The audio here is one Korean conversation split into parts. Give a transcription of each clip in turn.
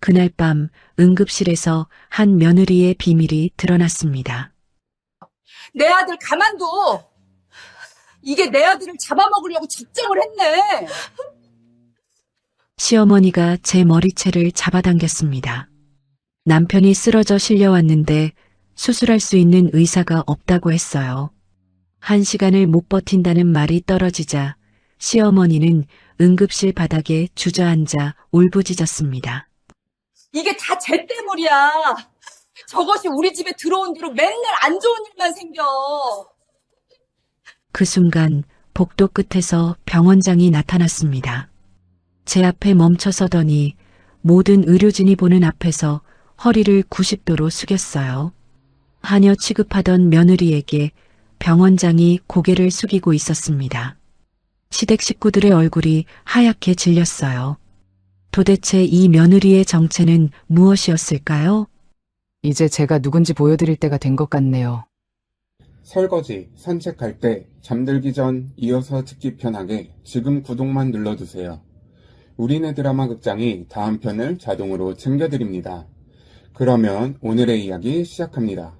그날 밤 응급실에서 한 며느리의 비밀이 드러났습니다. 내 아들 가만둬. 이게 내 아들을 잡아먹으려고 작정을 했네. 시어머니가 제 머리채를 잡아당겼습니다. 남편이 쓰러져 실려왔는데 수술할 수 있는 의사가 없다고 했어요. 1시간을 못 버틴다는 말이 떨어지자 시어머니는 응급실 바닥에 주저앉아 울부짖었습니다. 이게 다 쟤 때문이야. 저것이 우리 집에 들어온 뒤로 맨날 안 좋은 일만 생겨. 그 순간 복도 끝에서 병원장이 나타났습니다. 제 앞에 멈춰 서더니 모든 의료진이 보는 앞에서 허리를 90도로 숙였어요. 하녀 취급하던 며느리에게 병원장이 고개를 숙이고 있었습니다. 시댁 식구들의 얼굴이 하얗게 질렸어요. 도대체 이 며느리의 정체는 무엇이었을까요? 이제 제가 누군지 보여드릴 때가 된 것 같네요. 설거지, 산책할 때, 잠들기 전 이어서 듣기 편하게 지금 구독만 눌러주세요. 우리네 드라마 극장이 다음 편을 자동으로 챙겨드립니다. 그러면 오늘의 이야기 시작합니다.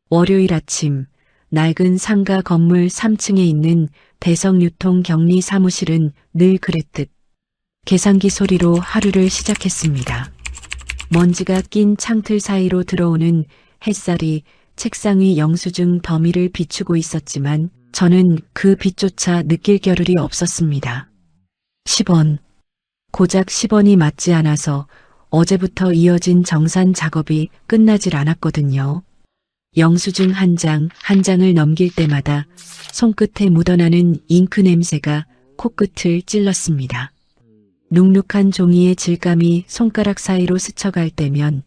월요일 아침 낡은 상가 건물 3층에 있는 대성유통 격리 사무실은 늘 그랬듯 계산기 소리로 하루를 시작했습니다. 먼지가 낀 창틀 사이로 들어오는 햇살이 책상 위 영수증 더미를 비추고 있었지만 저는 그 빛조차 느낄 겨를이 없었습니다. 10원. 고작 10원이 맞지 않아서 어제부터 이어진 정산 작업이 끝나질 않았거든요. 영수증 한 장 한 장을 넘길 때마다 손끝에 묻어나는 잉크 냄새가 코끝을 찔렀습니다. 눅눅한 종이의 질감이 손가락 사이로 스쳐갈 때면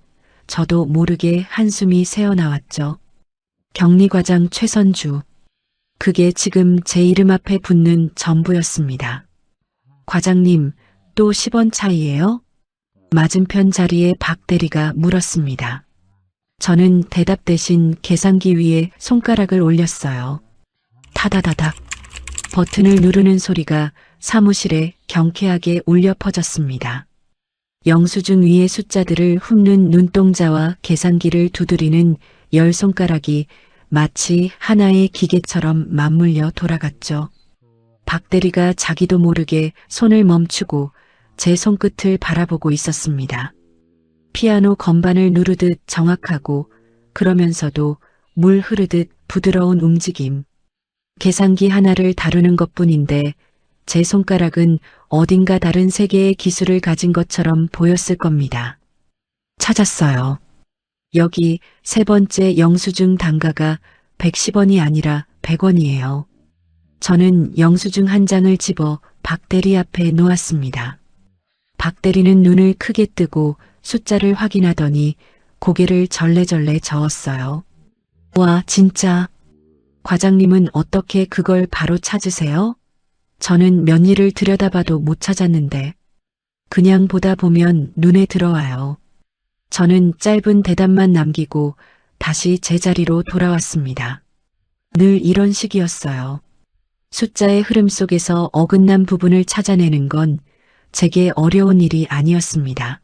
저도 모르게 한숨이 새어나왔죠. 격리과장 최선주. 그게 지금 제 이름 앞에 붙는 전부였습니다. 과장님, 또 10원 차이예요? 맞은편 자리에 박 대리가 물었습니다. 저는 대답 대신 계산기 위에 손가락을 올렸어요. 타다다닥. 버튼을 누르는 소리가 사무실에 경쾌하게 울려 퍼졌습니다. 영수증 위의 숫자들을 훑는 눈동자와 계산기를 두드리는 10손가락이 마치 하나의 기계처럼 맞물려 돌아갔죠. 박 대리가 자기도 모르게 손을 멈추고 제 손끝을 바라보고 있었습니다. 피아노 건반을 누르듯 정확하고 그러면서도 물 흐르듯 부드러운 움직임. 계산기 하나를 다루는 것뿐인데 제 손가락은 어딘가 다른 세계의 기술을 가진 것처럼 보였을 겁니다. 찾았어요. 여기 세 번째 영수증 단가가 110원이 아니라 100원이에요. 저는 영수증 한 장을 집어 박 대리 앞에 놓았습니다. 박 대리는 눈을 크게 뜨고 숫자를 확인하더니 고개를 절레절레 저었어요. 와, 진짜. 과장님은 어떻게 그걸 바로 찾으세요? 저는 며느리를 들여다봐도 못 찾았는데 그냥 보다 보면 눈에 들어와요. 저는 짧은 대답만 남기고 다시 제자리로 돌아왔습니다. 늘 이런 식이었어요. 숫자의 흐름 속에서 어긋난 부분을 찾아내는 건 제게 어려운 일이 아니었습니다.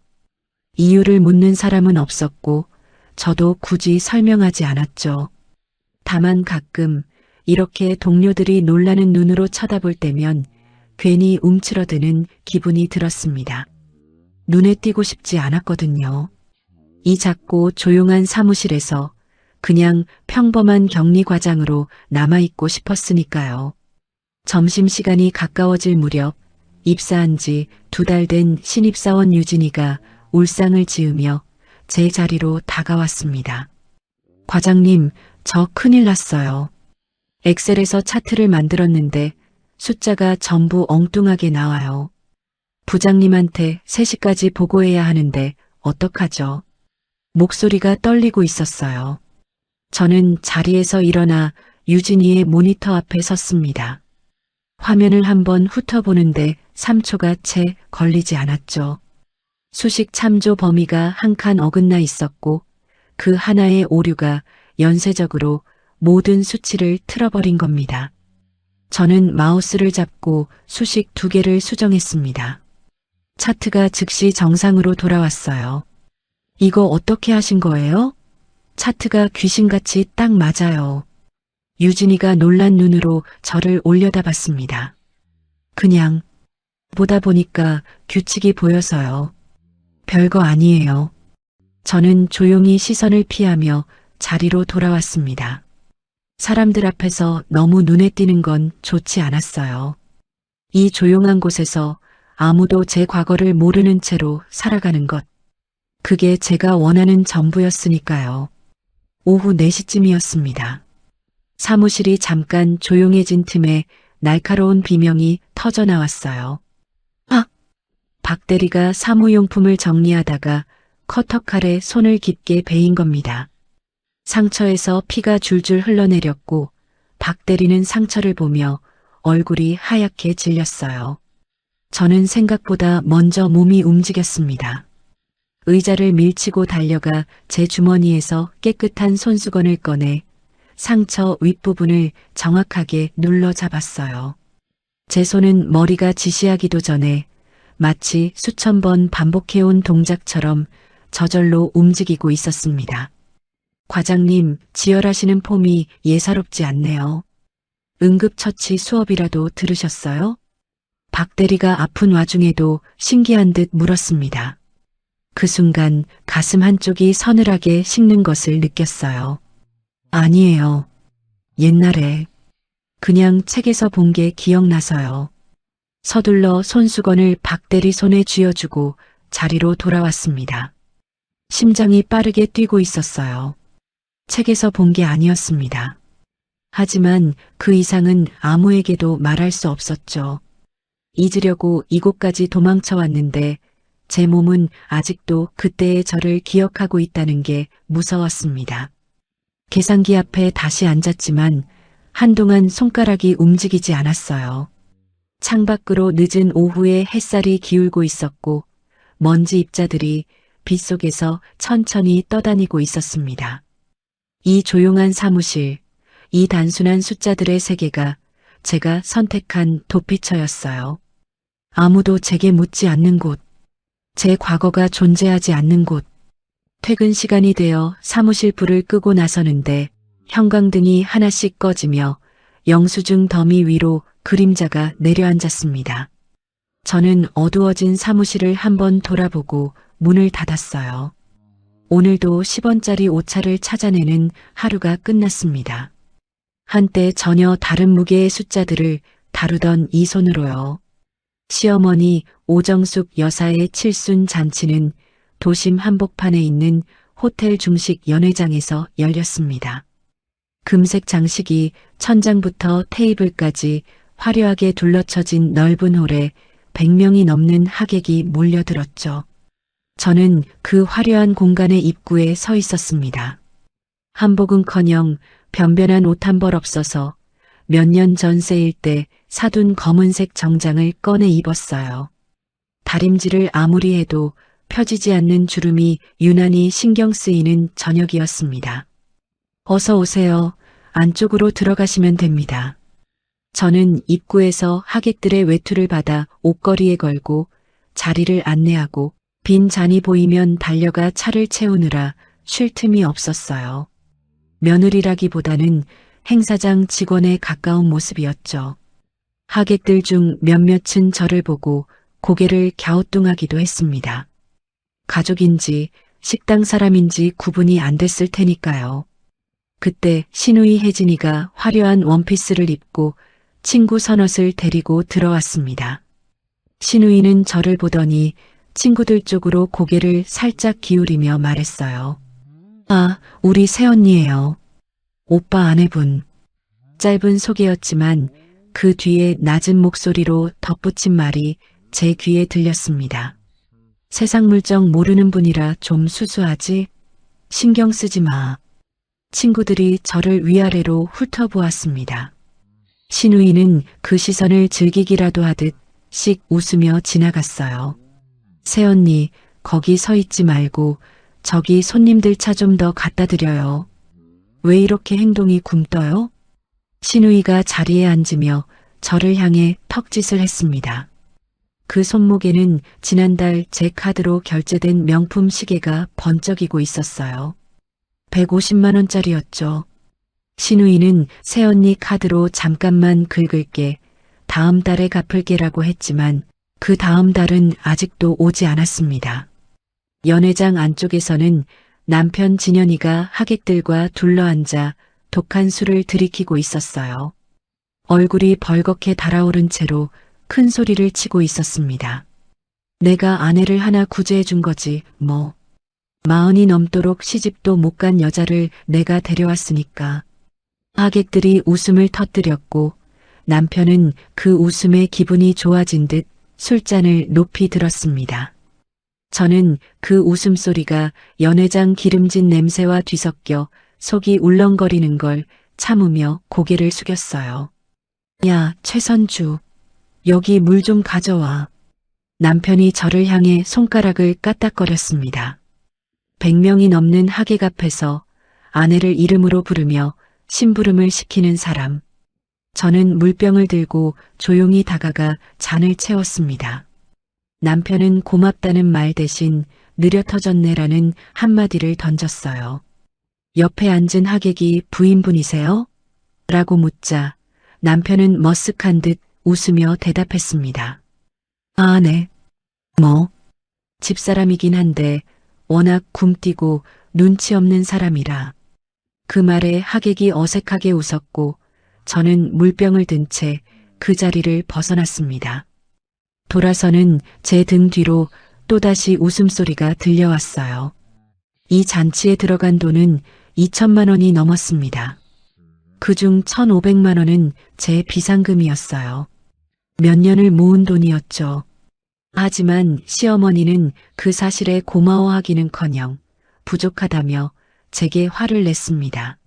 이유를 묻는 사람은 없었고 저도 굳이 설명하지 않았죠. 다만 가끔 이렇게 동료들이 놀라는 눈으로 쳐다볼 때면 괜히 움츠러드는 기분이 들었습니다. 눈에 띄고 싶지 않았거든요. 이 작고 조용한 사무실에서 그냥 평범한 격리과장으로 남아있고 싶었으니까요. 점심시간이 가까워질 무렵 입사한 지 2달 된 신입사원 유진이가 울상을 지으며 제 자리로 다가왔습니다. 과장님, 저 큰일 났어요. 엑셀에서 차트를 만들었는데 숫자가 전부 엉뚱하게 나와요. 부장님한테 3시까지 보고해야 하는데 어떡하죠? 목소리가 떨리고 있었어요. 저는 자리에서 일어나 유진이의 모니터 앞에 섰습니다. 화면을 한번 훑어보는데 3초가 채 걸리지 않았죠. 수식 참조 범위가 한 칸 어긋나 있었고 그 하나의 오류가 연쇄적으로 모든 수치를 틀어버린 겁니다. 저는 마우스를 잡고 수식 2개를 수정했습니다. 차트가 즉시 정상으로 돌아왔어요. 이거 어떻게 하신 거예요? 차트가 귀신같이 딱 맞아요. 유진이가 놀란 눈으로 저를 올려다봤습니다. 그냥 보다 보니까 규칙이 보여서요. 별거 아니에요. 저는 조용히 시선을 피하며 자리로 돌아왔습니다. 사람들 앞에서 너무 눈에 띄는 건 좋지 않았어요. 이 조용한 곳에서 아무도 제 과거를 모르는 채로 살아가는 것. 그게 제가 원하는 전부였으니까요. 오후 4시쯤이었습니다. 사무실이 잠깐 조용해진 틈에 날카로운 비명이 터져 나왔어요. 아! 박 대리가 사무용품을 정리하다가 커터칼에 손을 깊게 베인 겁니다. 상처에서 피가 줄줄 흘러내렸고 박 대리는 상처를 보며 얼굴이 하얗게 질렸어요. 저는 생각보다 먼저 몸이 움직였습니다. 의자를 밀치고 달려가 제 주머니에서 깨끗한 손수건을 꺼내 상처 윗부분을 정확하게 눌러 잡았어요. 제 손은 머리가 지시하기도 전에 마치 수천 번 반복해온 동작처럼 저절로 움직이고 있었습니다. 과장님, 지혈하시는 폼이 예사롭지 않네요. 응급처치 수업이라도 들으셨어요? 박 대리가 아픈 와중에도 신기한 듯 물었습니다. 그 순간 가슴 한쪽이 서늘하게 식는 것을 느꼈어요. 아니에요. 옛날에 그냥 책에서 본 게 기억나서요. 서둘러 손수건을 박 대리 손에 쥐어주고 자리로 돌아왔습니다. 심장이 빠르게 뛰고 있었어요. 책에서 본 게 아니었습니다. 하지만 그 이상은 아무에게도 말할 수 없었죠. 잊으려고 이곳까지 도망쳐 왔는데 제 몸은 아직도 그때의 저를 기억하고 있다는 게 무서웠습니다. 계산기 앞에 다시 앉았지만 한동안 손가락이 움직이지 않았어요. 창밖으로 늦은 오후에 햇살이 기울고 있었고 먼지 입자들이 빗속에서 천천히 떠다니고 있었습니다. 이 조용한 사무실, 이 단순한 숫자들의 세계가 제가 선택한 도피처였어요. 아무도 제게 묻지 않는 곳, 제 과거가 존재하지 않는 곳. 퇴근 시간이 되어 사무실 불을 끄고 나서는데 형광등이 하나씩 꺼지며 영수증 더미 위로 그림자가 내려앉았습니다. 저는 어두워진 사무실을 한번 돌아보고 문을 닫았어요. 오늘도 10원짜리 오차를 찾아내는 하루가 끝났습니다. 한때 전혀 다른 무게의 숫자들을 다루던 이 손으로요. 시어머니 오정숙 여사의 칠순 잔치는 도심 한복판에 있는 호텔 중식 연회장에서 열렸습니다. 금색 장식이 천장부터 테이블까지 화려하게 둘러쳐진 넓은 홀에 100명이 넘는 하객이 몰려들었죠. 저는 그 화려한 공간의 입구에 서 있었습니다. 한복은커녕 변변한 옷 한 벌 없어서 몇 년 전 세일 때 사둔 검은색 정장을 꺼내 입었어요. 다림질을 아무리 해도 펴지지 않는 주름이 유난히 신경 쓰이는 저녁이었습니다. 어서 오세요. 안쪽으로 들어가시면 됩니다. 저는 입구에서 하객들의 외투를 받아 옷걸이에 걸고 자리를 안내하고 빈 잔이 보이면 달려가 차를 채우느라 쉴 틈이 없었어요. 며느리라기보다는 행사장 직원에 가까운 모습이었죠. 하객들 중 몇몇은 저를 보고 고개를 갸우뚱하기도 했습니다. 가족인지 식당 사람인지 구분이 안 됐을 테니까요. 그때 시누이 혜진이가 화려한 원피스를 입고 친구 선옷을 데리고 들어왔습니다. 시누이는 저를 보더니 친구들 쪽으로 고개를 살짝 기울이며 말했어요. 아, 우리 새언니예요. 오빠 아내분. 짧은 소개였지만 그 뒤에 낮은 목소리로 덧붙인 말이 제 귀에 들렸습니다. 세상 물정 모르는 분이라 좀 수수하지? 신경 쓰지 마. 친구들이 저를 위아래로 훑어보았습니다. 시누이는 그 시선을 즐기기라도 하듯 씩 웃으며 지나갔어요. 새언니, 거기 서 있지 말고 저기 손님들 차 좀 더 갖다 드려요. 왜 이렇게 행동이 굼떠요? 시누이가 자리에 앉으며 저를 향해 턱짓을 했습니다. 그 손목에는 지난달 제 카드로 결제된 명품 시계가 번쩍이고 있었어요. 150만 원짜리였죠. 신우이는 새언니 카드로 잠깐만 긁을게, 다음 달에 갚을게라고 했지만 그 다음 달은 아직도 오지 않았습니다. 연회장 안쪽에서는 남편 진현이가 하객들과 둘러앉아 독한 술을 들이키고 있었어요. 얼굴이 벌겋게 달아오른 채로 큰 소리를 치고 있었습니다. 내가 아내를 하나 구제해 준 거지, 뭐. 40이 넘도록 시집도 못 간 여자를 내가 데려왔으니까. 하객들이 웃음을 터뜨렸고 남편은 그 웃음에 기분이 좋아진 듯 술잔을 높이 들었습니다. 저는 그 웃음소리가 연회장 기름진 냄새와 뒤섞여 속이 울렁거리는 걸 참으며 고개를 숙였어요. 야, 최선주. 여기 물 좀 가져와. 남편이 저를 향해 손가락을 까딱거렸습니다. 100명이 넘는 하객 앞에서 아내를 이름으로 부르며 심부름을 시키는 사람. 저는 물병을 들고 조용히 다가가 잔을 채웠습니다. 남편은 고맙다는 말 대신 느려 터졌네라는 한마디를 던졌어요. 옆에 앉은 하객이 부인분이세요? 라고 묻자 남편은 머쓱한 듯 웃으며 대답했습니다. 아, 네. 뭐? 집사람이긴 한데 워낙 굼뛰고 눈치 없는 사람이라. 그 말에 하객이 어색하게 웃었고 저는 물병을 든 채 그 자리를 벗어났습니다. 돌아서는 제 등 뒤로 또다시 웃음소리가 들려왔어요. 이 잔치에 들어간 돈은 2천만 원이 넘었습니다. 그중 1,500만 원은 제 비상금이었어요. 몇 년을 모은 돈이었죠. 하지만 시어머니는 그 사실에 고마워하기는커녕 부족하다며 제게 화를 냈습니다.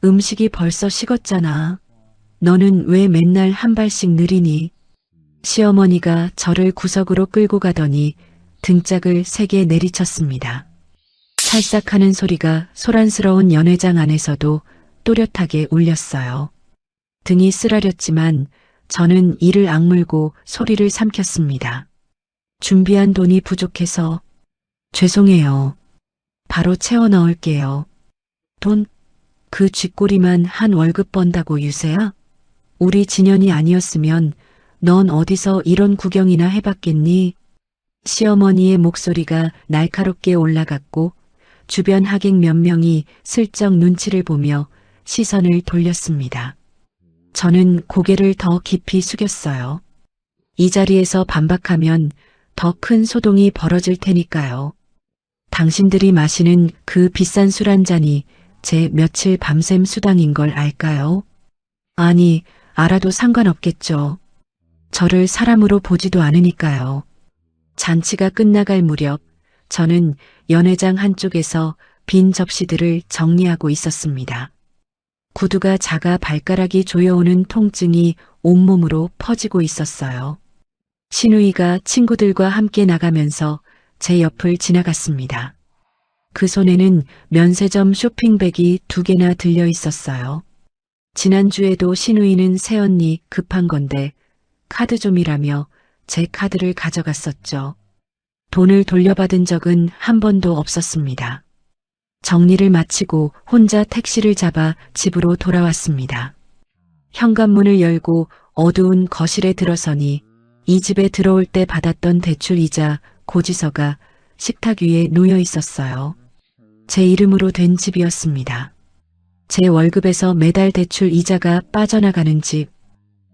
음식이 벌써 식었잖아. 너는 왜 맨날 한 발씩 느리니? 시어머니가 저를 구석으로 끌고 가더니 등짝을 세게 내리쳤습니다. 살싹하는 소리가 소란스러운 연회장 안에서도 또렷하게 울렸어요. 등이 쓰라렸지만 저는 이를 악물고 소리를 삼켰습니다. 준비한 돈이 부족해서 죄송해요. 바로 채워 넣을게요. 돈? 그 쥐꼬리만 한 월급 번다고 유세야? 우리 진현이 아니었으면 넌 어디서 이런 구경이나 해봤겠니? 시어머니의 목소리가 날카롭게 올라갔고 주변 하객 몇 명이 슬쩍 눈치를 보며 시선을 돌렸습니다. 저는 고개를 더 깊이 숙였어요. 이 자리에서 반박하면 더 큰 소동이 벌어질 테니까요. 당신들이 마시는 그 비싼 술 한 잔이 제 며칠 밤샘 수당인 걸 알까요? 아니, 알아도 상관없겠죠. 저를 사람으로 보지도 않으니까요. 잔치가 끝나갈 무렵 저는 연회장 한쪽에서 빈 접시들을 정리하고 있었습니다. 구두가 작아 발가락이 조여오는 통증이 온몸으로 퍼지고 있었어요. 신우이가 친구들과 함께 나가면서 제 옆을 지나갔습니다. 그 손에는 면세점 쇼핑백이 2개나 들려 있었어요. 지난주에도 신우이는 새언니 급한 건데 카드 좀이라며 제 카드를 가져갔었죠. 돈을 돌려받은 적은 한 번도 없었습니다. 정리를 마치고 혼자 택시를 잡아 집으로 돌아왔습니다. 현관문을 열고 어두운 거실에 들어서니 이 집에 들어올 때 받았던 대출이자 고지서가 식탁 위에 놓여 있었어요. 제 이름으로 된 집이었습니다. 제 월급에서 매달 대출 이자가 빠져나가는 집.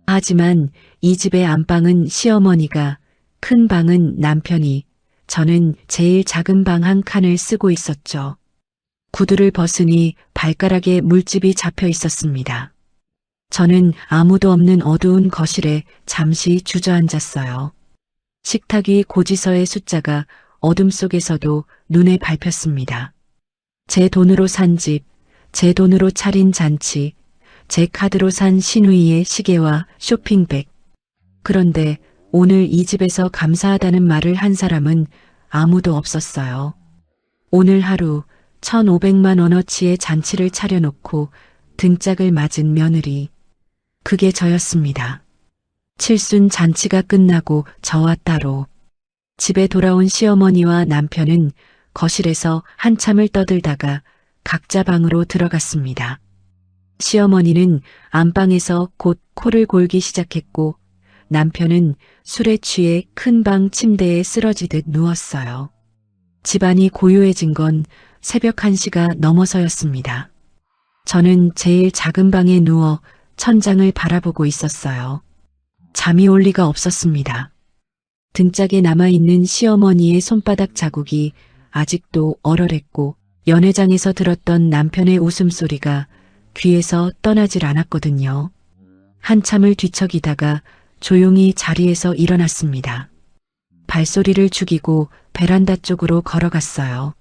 하지만 이 집의 안방은 시어머니가, 큰 방은 남편이, 저는 제일 작은 방 한 칸을 쓰고 있었죠. 구두를 벗으니 발가락에 물집이 잡혀 있었습니다. 저는 아무도 없는 어두운 거실에 잠시 주저앉았어요. 식탁 위 고지서의 숫자가 어둠 속에서도 눈에 밟혔습니다. 제 돈으로 산 집, 제 돈으로 차린 잔치, 제 카드로 산 신우이의 시계와 쇼핑백. 그런데 오늘 이 집에서 감사하다는 말을 한 사람은 아무도 없었어요. 오늘 하루 1,500만 원어치의 잔치를 차려놓고 등짝을 맞은 며느리. 그게 저였습니다. 칠순 잔치가 끝나고 저와 따로 집에 돌아온 시어머니와 남편은 거실에서 한참을 떠들다가 각자 방으로 들어갔습니다. 시어머니는 안방에서 곧 코를 골기 시작했고 남편은 술에 취해 큰 방 침대에 쓰러지듯 누웠어요. 집안이 고요해진 건 새벽 1시가 넘어서였습니다. 저는 제일 작은 방에 누워 천장을 바라보고 있었어요. 잠이 올 리가 없었습니다. 등짝에 남아있는 시어머니의 손바닥 자국이 아직도 얼얼했고 연회장에서 들었던 남편의 웃음소리가 귀에서 떠나질 않았거든요. 한참을 뒤척이다가 조용히 자리에서 일어났습니다. 발소리를 죽이고 베란다 쪽으로 걸어갔어요.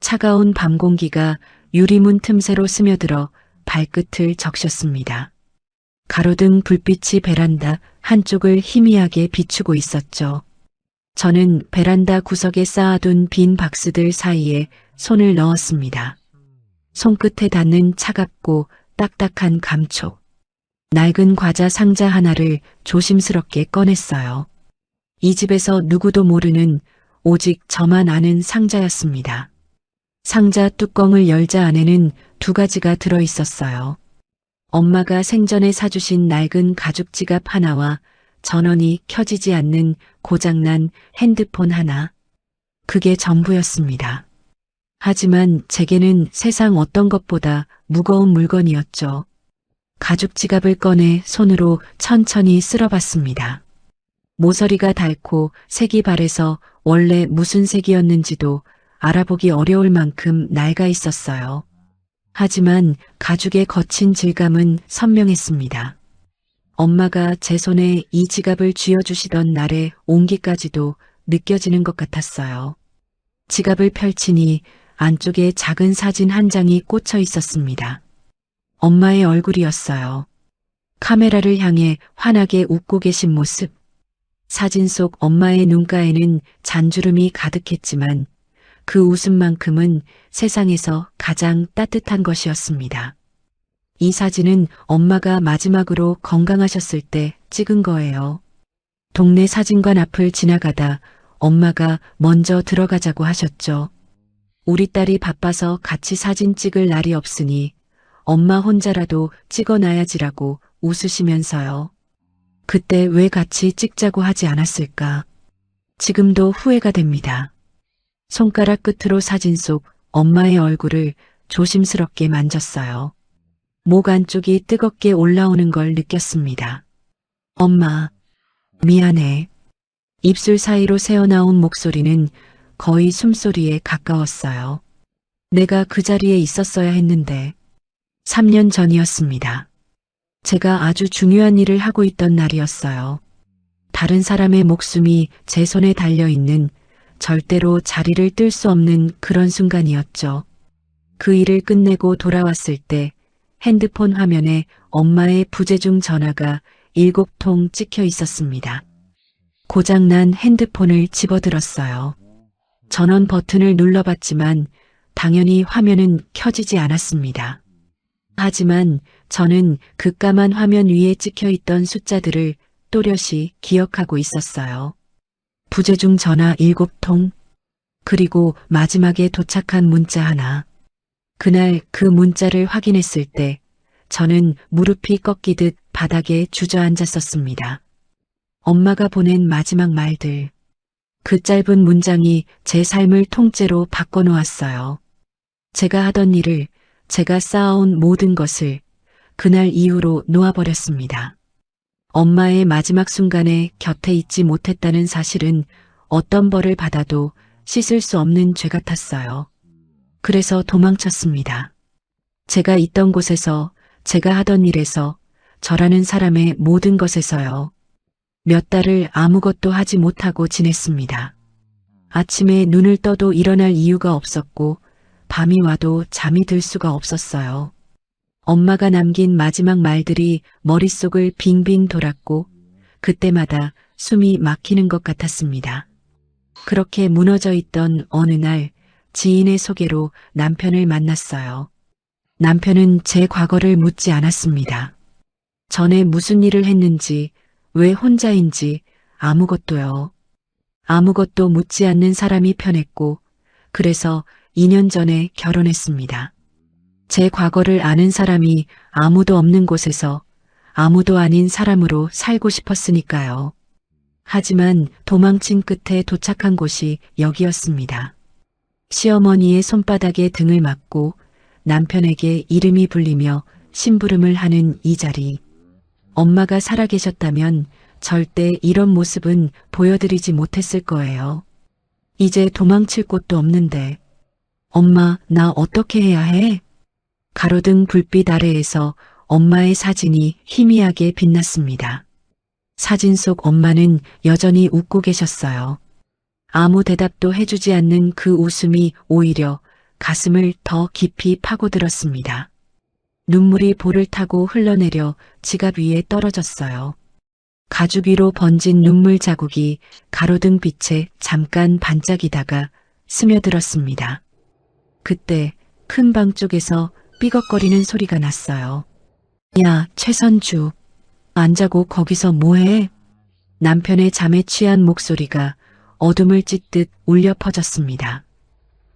차가운 밤 공기가 유리문 틈새로 스며들어 발끝을 적셨습니다. 가로등 불빛이 베란다 한쪽을 희미하게 비추고 있었죠. 저는 베란다 구석에 쌓아둔 빈 박스들 사이에 손을 넣었습니다. 손끝에 닿는 차갑고 딱딱한 감촉. 낡은 과자 상자 하나를 조심스럽게 꺼냈어요. 이 집에서 누구도 모르는 오직 저만 아는 상자였습니다. 상자 뚜껑을 열자 안에는 2가지가 들어 있었어요. 엄마가 생전에 사주신 낡은 가죽 지갑 하나와 전원이 켜지지 않는 고장난 핸드폰 하나. 그게 전부였습니다. 하지만 제게는 세상 어떤 것보다 무거운 물건이었죠. 가죽 지갑을 꺼내 손으로 천천히 쓸어봤습니다. 모서리가 닳고 색이 바래서 원래 무슨 색이었는지도 알아보기 어려울 만큼 낡아 있었어요. 하지만 가죽의 거친 질감은 선명했습니다. 엄마가 제 손에 이 지갑을 쥐어주시던 날의 온기까지도 느껴지는 것 같았어요. 지갑을 펼치니 안쪽에 작은 사진 한 장이 꽂혀 있었습니다. 엄마의 얼굴이었어요. 카메라를 향해 환하게 웃고 계신 모습. 사진 속 엄마의 눈가에는 잔주름이 가득했지만 그 웃음만큼은 세상에서 가장 따뜻한 것이었습니다. 이 사진은 엄마가 마지막으로 건강하셨을 때 찍은 거예요. 동네 사진관 앞을 지나가다 엄마가 먼저 들어가자고 하셨죠. 우리 딸이 바빠서 같이 사진 찍을 날이 없으니 엄마 혼자라도 찍어놔야지라고 웃으시면서요. 그때 왜 같이 찍자고 하지 않았을까? 지금도 후회가 됩니다. 손가락 끝으로 사진 속 엄마의 얼굴을 조심스럽게 만졌어요. 목 안쪽이 뜨겁게 올라오는 걸 느꼈습니다. 엄마, 미안해. 입술 사이로 새어나온 목소리는 거의 숨소리에 가까웠어요. 내가 그 자리에 있었어야 했는데. 3년 전이었습니다. 제가 아주 중요한 일을 하고 있던 날이었어요. 다른 사람의 목숨이 제 손에 달려있는 절대로 자리를 뜰 수 없는 그런 순간이었죠. 그 일을 끝내고 돌아왔을 때 핸드폰 화면에 엄마의 부재중 전화가 7통 찍혀 있었습니다. 고장난 핸드폰을 집어들었어요. 전원 버튼을 눌러봤지만 당연히 화면은 켜지지 않았습니다. 하지만 저는 그 까만 화면 위에 찍혀있던 숫자들을 또렷이 기억하고 있었어요. 부재중 전화 7통, 그리고 마지막에 도착한 문자 하나. 그날 그 문자를 확인했을 때 저는 무릎이 꺾이듯 바닥에 주저앉았었습니다. 엄마가 보낸 마지막 말들. 그 짧은 문장이 제 삶을 통째로 바꿔놓았어요. 제가 하던 일을, 제가 쌓아온 모든 것을 그날 이후로 놓아버렸습니다. 엄마의 마지막 순간에 곁에 있지 못했다는 사실은 어떤 벌을 받아도 씻을 수 없는 죄 같았어요. 그래서 도망쳤습니다. 제가 있던 곳에서, 제가 하던 일에서, 저라는 사람의 모든 것에서요. 몇 달을 아무것도 하지 못하고 지냈습니다. 아침에 눈을 떠도 일어날 이유가 없었고 밤이 와도 잠이 들 수가 없었어요. 엄마가 남긴 마지막 말들이 머릿속을 빙빙 돌았고 그때마다 숨이 막히는 것 같았습니다. 그렇게 무너져 있던 어느 날 지인의 소개로 남편을 만났어요. 남편은 제 과거를 묻지 않았습니다. 전에 무슨 일을 했는지, 왜 혼자인지 아무것도요. 아무것도 묻지 않는 사람이 편했고, 그래서 2년 전에 결혼했습니다. 제 과거를 아는 사람이 아무도 없는 곳에서 아무도 아닌 사람으로 살고 싶었으니까요. 하지만 도망친 끝에 도착한 곳이 여기였습니다. 시어머니의 손바닥에 등을 맞고 남편에게 이름이 불리며 심부름을 하는 이 자리. 엄마가 살아계셨다면 절대 이런 모습은 보여드리지 못했을 거예요. 이제 도망칠 곳도 없는데. 엄마, 나 어떻게 해야 해? 가로등 불빛 아래에서 엄마의 사진이 희미하게 빛났습니다. 사진 속 엄마는 여전히 웃고 계셨어요. 아무 대답도 해주지 않는 그 웃음이 오히려 가슴을 더 깊이 파고들었습니다. 눈물이 볼을 타고 흘러내려 지갑 위에 떨어졌어요. 가죽 위로 번진 눈물 자국이 가로등 빛에 잠깐 반짝이다가 스며들었습니다. 그때 큰 방 쪽에서 삐걱거리는 소리가 났어요. 야, 최선주. 안 자고 거기서 뭐해? 남편의 잠에 취한 목소리가 어둠을 찢듯 울려 퍼졌습니다.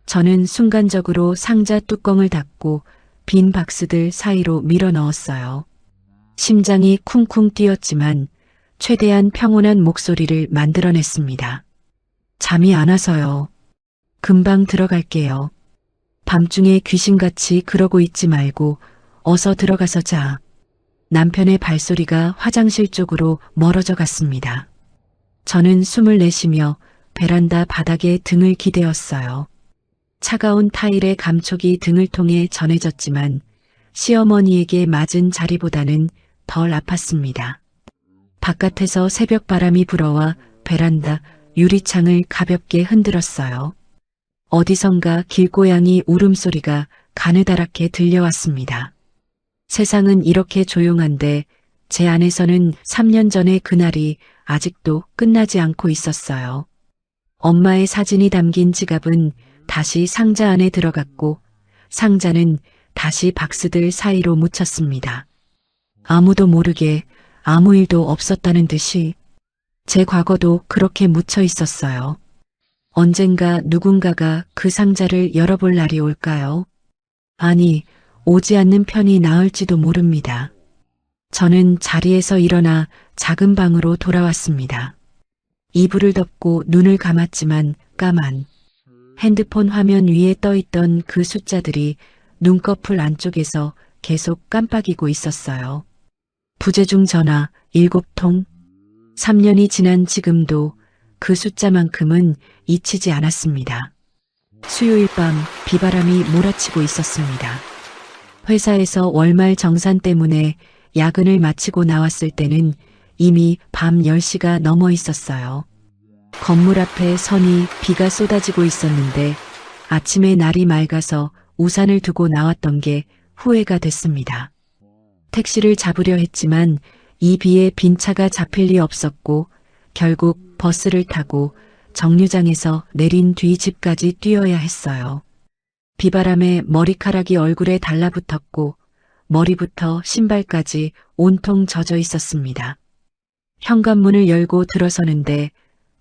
저는 순간적으로 상자 뚜껑을 닫고 빈 박스들 사이로 밀어 넣었어요. 심장이 쿵쿵 뛰었지만 최대한 평온한 목소리를 만들어냈습니다. 잠이 안 와서요. 금방 들어갈게요. 밤중에 귀신같이 그러고 있지 말고 어서 들어가서 자. 남편의 발소리가 화장실 쪽으로 멀어져 갔습니다. 저는 숨을 내쉬며 베란다 바닥에 등을 기대었어요. 차가운 타일의 감촉이 등을 통해 전해졌지만 시어머니에게 맞은 자리보다는 덜 아팠습니다. 바깥에서 새벽 바람이 불어와 베란다 유리창을 가볍게 흔들었어요. 어디선가 길고양이 울음소리가 가느다랗게 들려왔습니다. 세상은 이렇게 조용한데 제 안에서는 3년 전의 그날이 아직도 끝나지 않고 있었어요. 엄마의 사진이 담긴 지갑은 다시 상자 안에 들어갔고 상자는 다시 박스들 사이로 묻혔습니다. 아무도 모르게 아무 일도 없었다는 듯이 제 과거도 그렇게 묻혀 있었어요. 언젠가 누군가가 그 상자를 열어볼 날이 올까요? 아니, 오지 않는 편이 나을지도 모릅니다. 저는 자리에서 일어나 작은 방으로 돌아왔습니다. 이불을 덮고 눈을 감았지만 까만 핸드폰 화면 위에 떠있던 그 숫자들이 눈꺼풀 안쪽에서 계속 깜빡이고 있었어요. 부재중 전화 7통. 3년이 지난 지금도 그 숫자만큼은 잊히지 않았습니다. 수요일 밤 비바람이 몰아치고 있었습니다. 회사에서 월말 정산 때문에 야근을 마치고 나왔을 때는 이미 밤 10시가 넘어 있었어요. 건물 앞에 선이 비가 쏟아지고 있었는데 아침에 날이 맑아서 우산을 두고 나왔던 게 후회가 됐습니다. 택시를 잡으려 했지만 이 비에 빈 차가 잡힐 리 없었고 결국 버스를 타고 정류장에서 내린 뒤 집까지 뛰어야 했어요. 비바람에 머리카락이 얼굴에 달라붙었고 머리부터 신발까지 온통 젖어 있었습니다. 현관문을 열고 들어서는데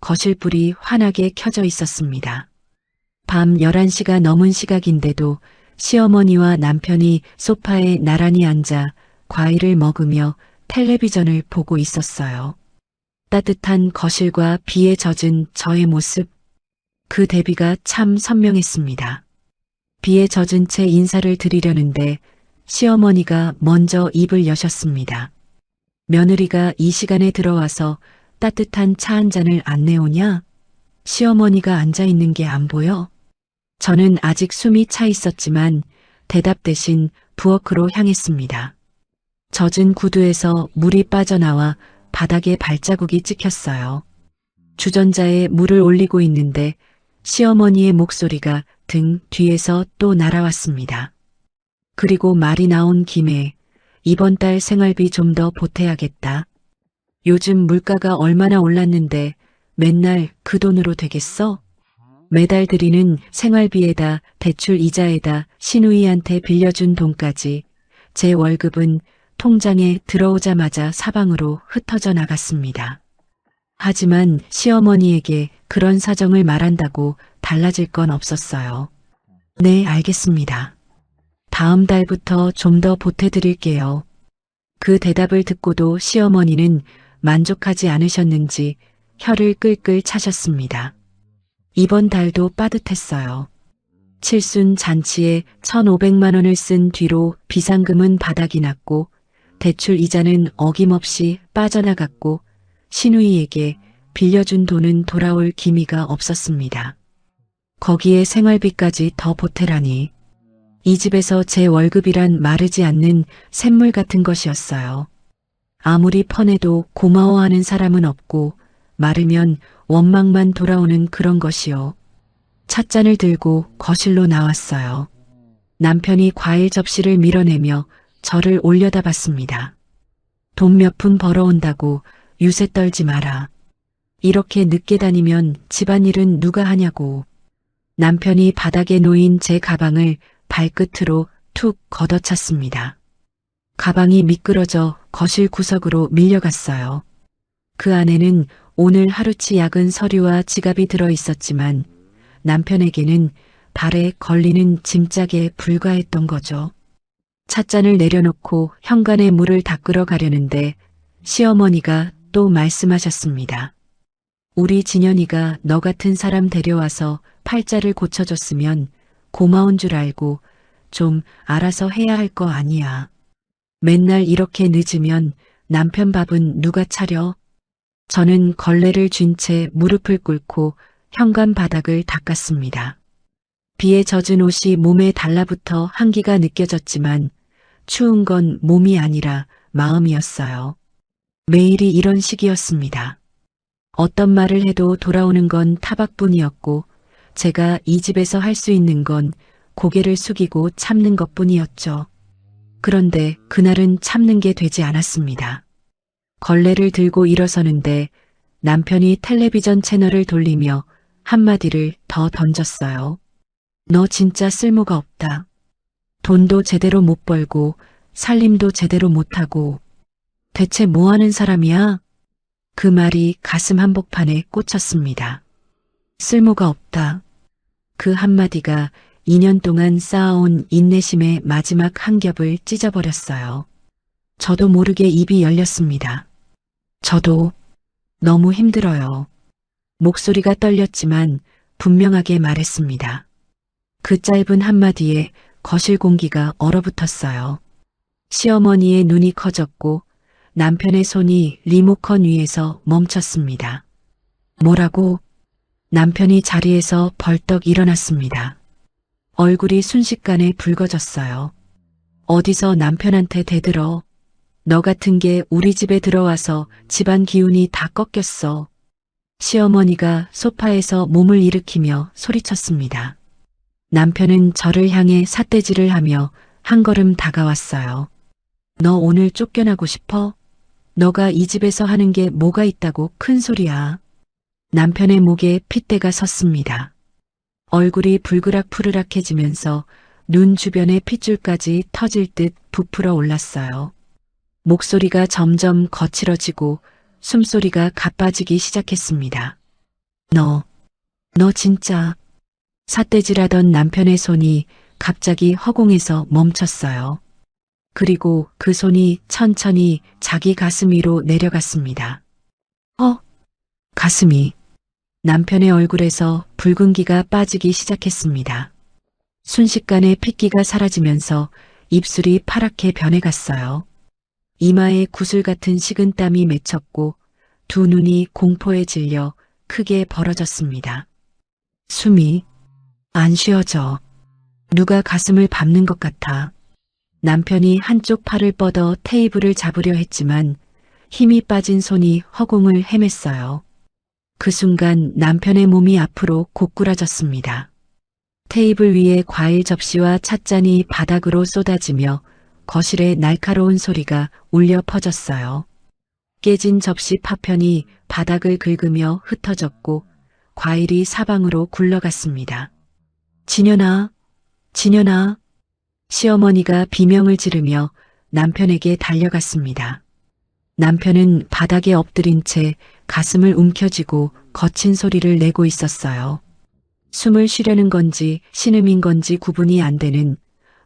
거실불이 환하게 켜져 있었습니다. 밤 11시가 넘은 시각인데도 시어머니와 남편이 소파에 나란히 앉아 과일을 먹으며 텔레비전을 보고 있었어요. 따뜻한 거실과 비에 젖은 저의 모습, 그 대비가 참 선명했습니다. 비에 젖은 채 인사를 드리려는데 시어머니가 먼저 입을 여셨습니다. 며느리가 이 시간에 들어와서 따뜻한 차 한 잔을 안 내오냐? 시어머니가 앉아 있는 게 안 보여? 저는 아직 숨이 차 있었지만 대답 대신 부엌으로 향했습니다. 젖은 구두에서 물이 빠져나와 바닥에 발자국이 찍혔어요. 주전자에 물을 올리고 있는데 시어머니의 목소리가 등 뒤에서 또 날아왔습니다. 그리고 말이 나온 김에 이번 달 생활비 좀 더 보태야겠다. 요즘 물가가 얼마나 올랐는데 맨날 그 돈으로 되겠어? 매달 드리는 생활비에다 대출 이자에다 시누이한테 빌려준 돈까지 제 월급은 통장에 들어오자마자 사방으로 흩어져 나갔습니다. 하지만 시어머니에게 그런 사정을 말한다고 달라질 건 없었어요. 네, 알겠습니다. 다음 달부터 좀 더 보태드릴게요. 그 대답을 듣고도 시어머니는 만족하지 않으셨는지 혀를 끌끌 차셨습니다. 이번 달도 빠듯했어요. 칠순 잔치에 1,500만 원을 쓴 뒤로 비상금은 바닥이 났고 대출 이자는 어김없이 빠져나갔고 시누이에게 빌려준 돈은 돌아올 기미가 없었습니다. 거기에 생활비까지 더 보태라니. 이 집에서 제 월급이란 마르지 않는 샘물 같은 것이었어요. 아무리 퍼내도 고마워하는 사람은 없고 마르면 원망만 돌아오는 그런 것이요. 찻잔을 들고 거실로 나왔어요. 남편이 과일 접시를 밀어내며 저를 올려다봤습니다. 돈 몇 푼 벌어온다고 유세 떨지 마라. 이렇게 늦게 다니면 집안일은 누가 하냐고. 남편이 바닥에 놓인 제 가방을 발끝으로 툭 걷어찼습니다. 가방이 미끄러져 거실 구석으로 밀려갔어요. 그 안에는 오늘 하루치 약은 서류와 지갑이 들어 있었지만 남편에게는 발에 걸리는 짐짝에 불과했던 거죠. 찻잔을 내려놓고 현관에 물을 닦으러 가려는데 시어머니가 또 말씀하셨습니다. 우리 진현이가 너 같은 사람 데려와서 팔자를 고쳐줬으면 고마운 줄 알고 좀 알아서 해야 할 거 아니야. 맨날 이렇게 늦으면 남편 밥은 누가 차려? 저는 걸레를 쥔 채 무릎을 꿇고 현관 바닥을 닦았습니다. 비에 젖은 옷이 몸에 달라붙어 한기가 느껴졌지만 추운 건 몸이 아니라 마음이었어요. 매일이 이런 식이었습니다. 어떤 말을 해도 돌아오는 건 타박뿐이었고 제가 이 집에서 할 수 있는 건 고개를 숙이고 참는 것뿐이었죠. 그런데 그날은 참는 게 되지 않았습니다. 걸레를 들고 일어서는데 남편이 텔레비전 채널을 돌리며 한마디를 더 던졌어요. 너 진짜 쓸모가 없다. 돈도 제대로 못 벌고 살림도 제대로 못하고 대체 뭐 하는 사람이야? 그 말이 가슴 한복판에 꽂혔습니다. 쓸모가 없다. 그 한마디가 2년 동안 쌓아온 인내심의 마지막 한 겹을 찢어버렸어요. 저도 모르게 입이 열렸습니다. 저도 너무 힘들어요. 목소리가 떨렸지만 분명하게 말했습니다. 그 짧은 한마디에 거실 공기가 얼어붙었어요. 시어머니의 눈이 커졌고 남편의 손이 리모컨 위에서 멈췄습니다. 뭐라고? 남편이 자리에서 벌떡 일어났습니다. 얼굴이 순식간에 붉어졌어요. 어디서 남편한테 대들어. 너 같은 게 우리 집에 들어와서 집안 기운이 다 꺾였어. 시어머니가 소파에서 몸을 일으키며 소리쳤습니다. 남편은 저를 향해 삿대질을 하며 한 걸음 다가왔어요. 너 오늘 쫓겨나고 싶어? 너가 이 집에서 하는 게 뭐가 있다고 큰 소리야. 남편의 목에 핏대가 섰습니다. 얼굴이 불그락푸르락해지면서 눈 주변의 핏줄까지 터질 듯 부풀어 올랐어요. 목소리가 점점 거칠어지고 숨소리가 가빠지기 시작했습니다. 너 진짜. 삿대질하던 남편의 손이 갑자기 허공에서 멈췄어요. 그리고 그 손이 천천히 자기 가슴 위로 내려갔습니다. 가슴이. 남편의 얼굴에서 붉은기가 빠지기 시작했습니다. 순식간에 핏기가 사라지면서 입술이 파랗게 변해갔어요. 이마에 구슬 같은 식은땀이 맺혔고 두 눈이 공포에 질려 크게 벌어졌습니다. 숨이 안 쉬어져. 누가 가슴을 밟는 것 같아. 남편이 한쪽 팔을 뻗어 테이블을 잡으려 했지만 힘이 빠진 손이 허공을 헤맸어요. 그 순간 남편의 몸이 앞으로 고꾸라졌습니다. 테이블 위에 과일 접시와 찻잔이 바닥으로 쏟아지며 거실에 날카로운 소리가 울려 퍼졌어요. 깨진 접시 파편이 바닥을 긁으며 흩어졌고 과일이 사방으로 굴러갔습니다. 진현아, 진현아. 시어머니가 비명을 지르며 남편에게 달려갔습니다. 남편은 바닥에 엎드린 채 가슴을 움켜쥐고 거친 소리를 내고 있었어요. 숨을 쉬려는 건지 신음인 건지 구분이 안 되는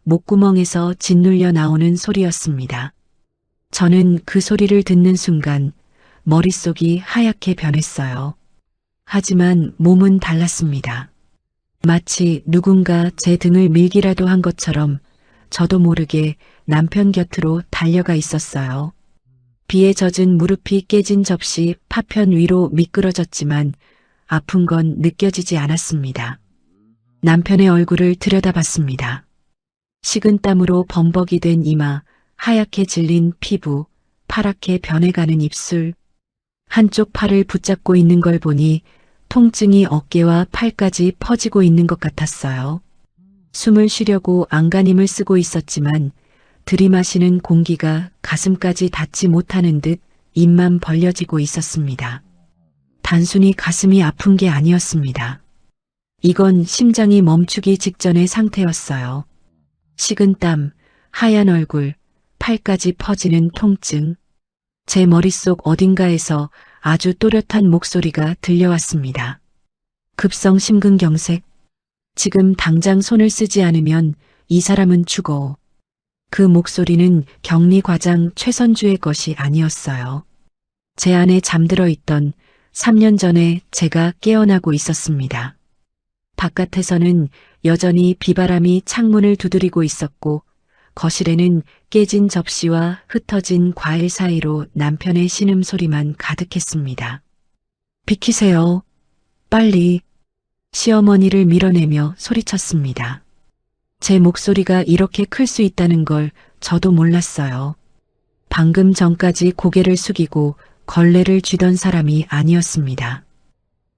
목구멍에서 짓눌려 나오는 소리였습니다. 저는 그 소리를 듣는 순간 머릿속이 하얗게 변했어요. 하지만 몸은 달랐습니다. 마치 누군가 제 등을 밀기라도 한 것처럼 저도 모르게 남편 곁으로 달려가 있었어요. 비에 젖은 무릎이 깨진 접시 파편 위로 미끄러졌지만 아픈 건 느껴지지 않았습니다. 남편의 얼굴을 들여다봤습니다. 식은 땀으로 범벅이 된 이마, 하얗게 질린 피부, 파랗게 변해가는 입술. 한쪽 팔을 붙잡고 있는 걸 보니 통증이 어깨와 팔까지 퍼지고 있는 것 같았어요. 숨을 쉬려고 안간힘을 쓰고 있었지만 들이마시는 공기가 가슴까지 닿지 못하는 듯 입만 벌려지고 있었습니다. 단순히 가슴이 아픈 게 아니었습니다. 이건 심장이 멈추기 직전의 상태였어요. 식은 땀, 하얀 얼굴, 팔까지 퍼지는 통증. 제 머릿속 어딘가에서 아주 또렷한 목소리가 들려왔습니다. 급성 심근경색. 지금 당장 손을 쓰지 않으면 이 사람은 죽어. 그 목소리는 격리과장 최선주의 것이 아니었어요. 제 안에 잠들어 있던 3년 전에 제가 깨어나고 있었습니다. 바깥에서는 여전히 비바람이 창문을 두드리고 있었고 거실에는 깨진 접시와 흩어진 과일 사이로 남편의 신음소리만 가득했습니다. 비키세요. 빨리. 시어머니를 밀어내며 소리쳤습니다. 제 목소리가 이렇게 클 수 있다는 걸 저도 몰랐어요. 방금 전까지 고개를 숙이고 걸레를 쥐던 사람이 아니었습니다.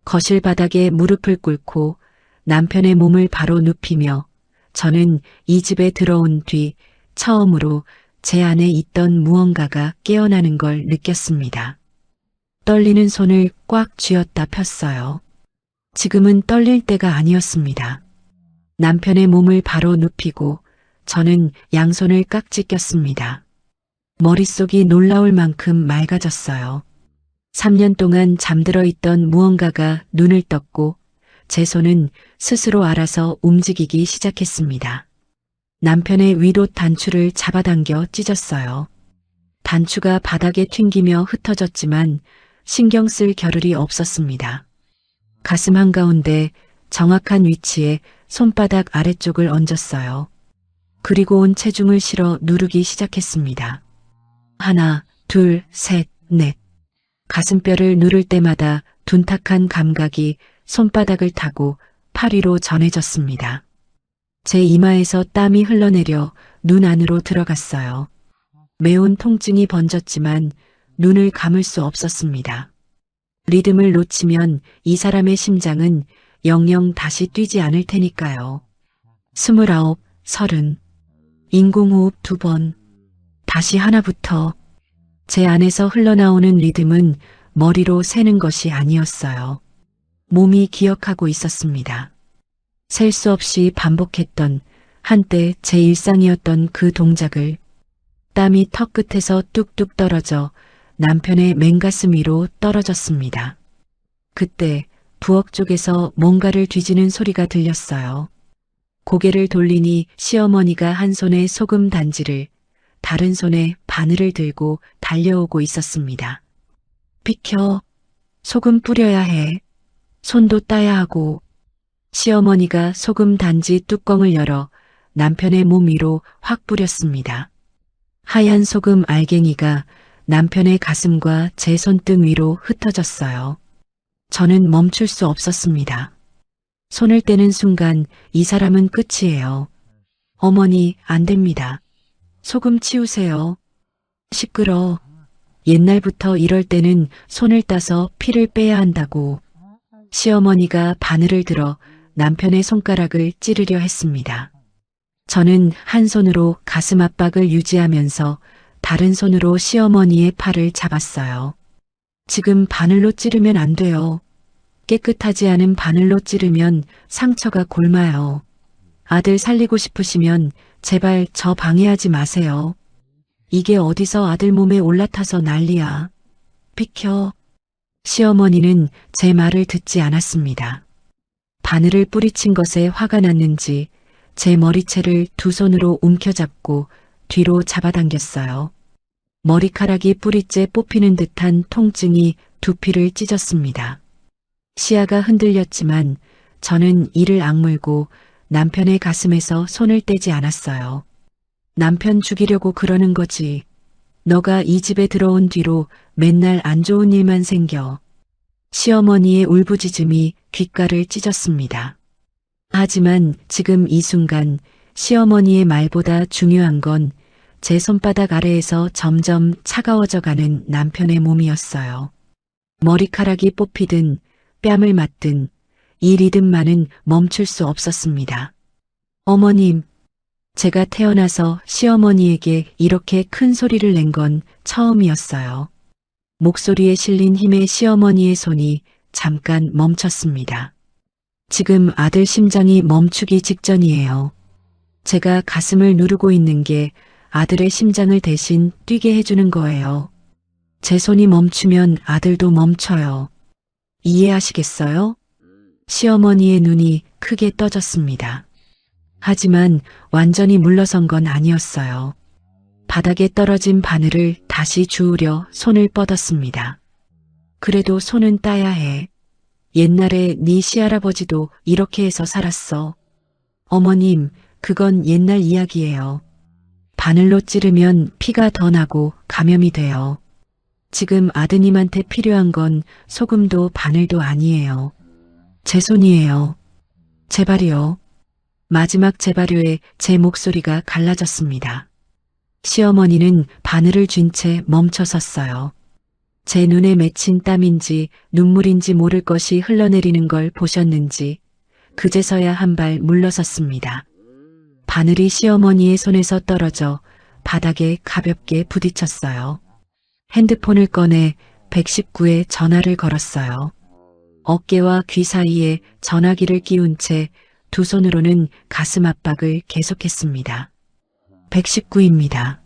거실 바닥에 무릎을 꿇고 남편의 몸을 바로 눕히며 저는 이 집에 들어온 뒤 처음으로 제 안에 있던 무언가가 깨어나는 걸 느꼈습니다. 떨리는 손을 꽉 쥐었다 폈어요. 지금은 떨릴 때가 아니었습니다. 남편의 몸을 바로 눕히고 저는 양손을 깍지 꼈습니다. 머릿속이 놀라울 만큼 맑아졌어요. 3년 동안 잠들어 있던 무언가가 눈을 떴고 제 손은 스스로 알아서 움직이기 시작했습니다. 남편의 윗옷 단추를 잡아당겨 찢었어요. 단추가 바닥에 튕기며 흩어졌지만 신경 쓸 겨를이 없었습니다. 가슴 한가운데 정확한 위치에 손바닥 아래쪽을 얹었어요. 그리고 온 체중을 실어 누르기 시작했습니다. 하나, 둘, 셋, 넷. 가슴뼈를 누를 때마다 둔탁한 감각이 손바닥을 타고 팔 위로 전해졌습니다. 제 이마에서 땀이 흘러내려 눈 안으로 들어갔어요. 매운 통증이 번졌지만 눈을 감을 수 없었습니다. 리듬을 놓치면 이 사람의 심장은 영영 다시 뛰지 않을 테니까요. 29, 30. 인공호흡 2번. 다시 하나부터. 제 안에서 흘러나오는 리듬은 머리로 세는 것이 아니었어요. 몸이 기억하고 있었습니다. 셀 수 없이 반복했던 한때 제 일상이었던 그 동작을. 땀이 턱 끝에서 뚝뚝 떨어져 남편의 맨가슴 위로 떨어졌습니다. 그때 부엌 쪽에서 뭔가를 뒤지는 소리가 들렸어요. 고개를 돌리니 시어머니가 한 손에 소금 단지를 다른 손에 바늘을 들고 달려오고 있었습니다. 비켜. 소금 뿌려야 해. 손도 따야 하고. 시어머니가 소금 단지 뚜껑을 열어 남편의 몸 위로 확 뿌렸습니다. 하얀 소금 알갱이가 남편의 가슴과 제 손등 위로 흩어졌어요. 저는 멈출 수 없었습니다. 손을 떼는 순간 이 사람은 끝이에요. 어머니, 안 됩니다. 소금 치우세요. 시끄러. 옛날부터 이럴 때는 손을 따서 피를 빼야 한다고. 시어머니가 바늘을 들어 남편의 손가락을 찌르려 했습니다. 저는 한 손으로 가슴 압박을 유지하면서 다른 손으로 시어머니의 팔을 잡았어요. 지금 바늘로 찌르면 안 돼요. 깨끗하지 않은 바늘로 찌르면 상처가 골마요. 아들 살리고 싶으시면 제발 저 방해하지 마세요. 이게 어디서 아들 몸에 올라타서 난리야. 비켜. 시어머니는 제 말을 듣지 않았습니다. 바늘을 뿌리친 것에 화가 났는지 제 머리채를 두 손으로 움켜잡고 뒤로 잡아당겼어요. 머리카락이 뿌리째 뽑히는 듯한 통증이 두피를 찢었습니다. 시야가 흔들렸지만 저는 이를 악물고 남편의 가슴에서 손을 떼지 않았어요. 남편 죽이려고 그러는 거지. 너가 이 집에 들어온 뒤로 맨날 안 좋은 일만 생겨. 시어머니의 울부짖음이 귓가를 찢었습니다. 하지만 지금 이 순간 시어머니의 말보다 중요한 건 제 손바닥 아래에서 점점 차가워져 가는 남편의 몸이었어요. 머리카락이 뽑히든 뺨을 맞든 이 리듬만은 멈출 수 없었습니다. 어머님, 제가 태어나서 시어머니에게 이렇게 큰 소리를 낸 건 처음이었어요. 목소리에 실린 힘에 시어머니의 손이 잠깐 멈췄습니다. 지금 아들 심장이 멈추기 직전이에요. 제가 가슴을 누르고 있는 게 아들의 심장을 대신 뛰게 해주는 거예요. 제 손이 멈추면 아들도 멈춰요. 이해하시겠어요? 시어머니의 눈이 크게 떠졌습니다. 하지만 완전히 물러선 건 아니었어요. 바닥에 떨어진 바늘을 다시 주우려 손을 뻗었습니다. 그래도 손은 따야 해. 옛날에 네 시할아버지도 이렇게 해서 살았어. 어머님, 그건 옛날 이야기예요. 바늘로 찌르면 피가 더 나고 감염이 돼요. 지금 아드님한테 필요한 건 소금도 바늘도 아니에요. 제 손이에요. 제발이요. 마지막 제발요에 제 목소리가 갈라졌습니다. 시어머니는 바늘을 쥔 채 멈춰 섰어요. 제 눈에 맺힌 땀인지 눈물인지 모를 것이 흘러내리는 걸 보셨는지 그제서야 한 발 물러섰습니다. 바늘이 시어머니의 손에서 떨어져 바닥에 가볍게 부딪혔어요. 핸드폰을 꺼내 119에 전화를 걸었어요. 어깨와 귀 사이에 전화기를 끼운 채 두 손으로는 가슴 압박을 계속했습니다. 119입니다.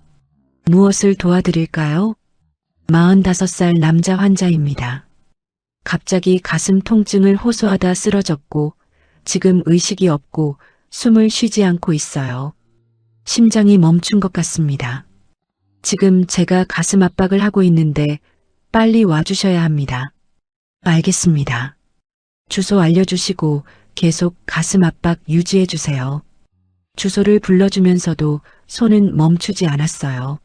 무엇을 도와드릴까요? 45살 남자 환자입니다. 갑자기 가슴 통증을 호소하다 쓰러졌고 지금 의식이 없고 숨을 쉬지 않고 있어요. 심장이 멈춘 것 같습니다. 지금 제가 가슴 압박을 하고 있는데 빨리 와주셔야 합니다. 알겠습니다. 주소 알려주시고 계속 가슴 압박 유지해 주세요. 주소를 불러주면서도 손은 멈추지 않았어요.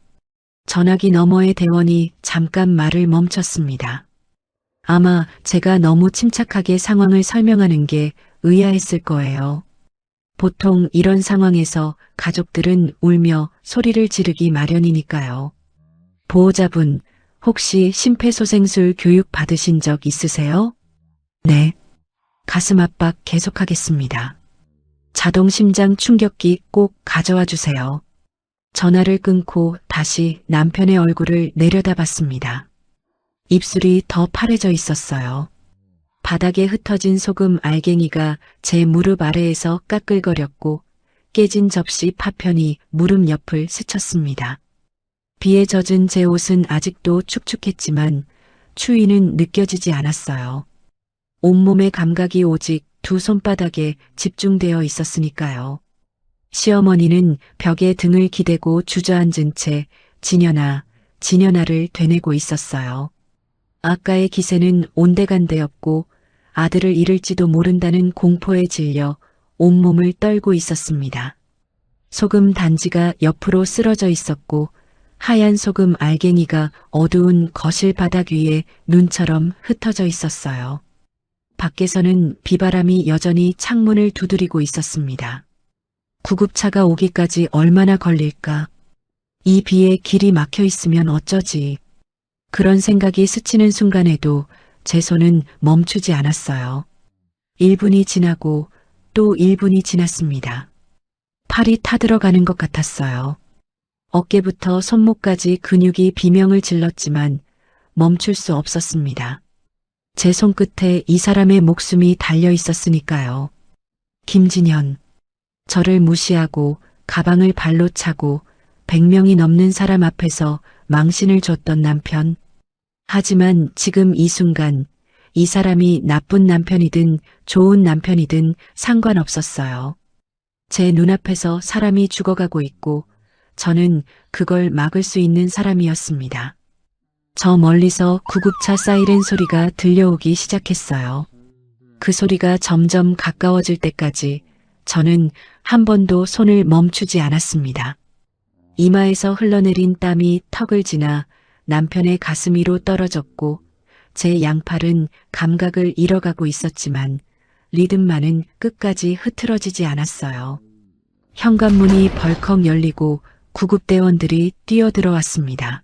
전화기 너머의 대원이 잠깐 말을 멈췄습니다. 아마 제가 너무 침착하게 상황을 설명하는 게 의아했을 거예요. 보통 이런 상황에서 가족들은 울며 소리를 지르기 마련이니까요. 보호자분, 혹시 심폐소생술 교육 받으신 적 있으세요? 네. 가슴 압박 계속하겠습니다. 자동 심장 충격기 꼭 가져와 주세요. 전화를 끊고 다시 남편의 얼굴을 내려다봤습니다. 입술이 더 파래져 있었어요. 바닥에 흩어진 소금 알갱이가 제 무릎 아래에서 까끌거렸고 깨진 접시 파편이 무릎 옆을 스쳤습니다. 비에 젖은 제 옷은 아직도 축축했지만 추위는 느껴지지 않았어요. 온몸의 감각이 오직 두 손바닥에 집중되어 있었으니까요. 시어머니는 벽에 등을 기대고 주저앉은 채 진연아를 되뇌고 있었어요. 아까의 기세는 온데간데였고 아들을 잃을지도 모른다는 공포에 질려 온몸을 떨고 있었습니다. 소금 단지가 옆으로 쓰러져 있었고 하얀 소금 알갱이가 어두운 거실 바닥 위에 눈처럼 흩어져 있었어요. 밖에서는 비바람이 여전히 창문을 두드리고 있었습니다. 구급차가 오기까지 얼마나 걸릴까? 이 비에 길이 막혀 있으면 어쩌지? 그런 생각이 스치는 순간에도 제 손은 멈추지 않았어요. 1분이 지나고 또 1분이 지났습니다. 팔이 타들어가는 것 같았어요. 어깨부터 손목까지 근육이 비명을 질렀지만 멈출 수 없었습니다. 제 손끝에 이 사람의 목숨이 달려 있었으니까요. 김진현. 저를 무시하고 가방을 발로 차고 100명이 넘는 사람 앞에서 망신을 줬던 남편. 하지만 지금 이 순간 이 사람이 나쁜 남편이든 좋은 남편이든 상관없었어요. 제 눈앞에서 사람이 죽어가고 있고 저는 그걸 막을 수 있는 사람이었습니다. 저 멀리서 구급차 사이렌 소리가 들려오기 시작했어요. 그 소리가 점점 가까워질 때까지 저는 한 번도 손을 멈추지 않았습니다. 이마에서 흘러내린 땀이 턱을 지나 남편의 가슴 위로 떨어졌고 제 양팔은 감각을 잃어가고 있었지만 리듬만은 끝까지 흐트러지지 않았어요. 현관문이 벌컥 열리고 구급대원들이 뛰어들어왔습니다.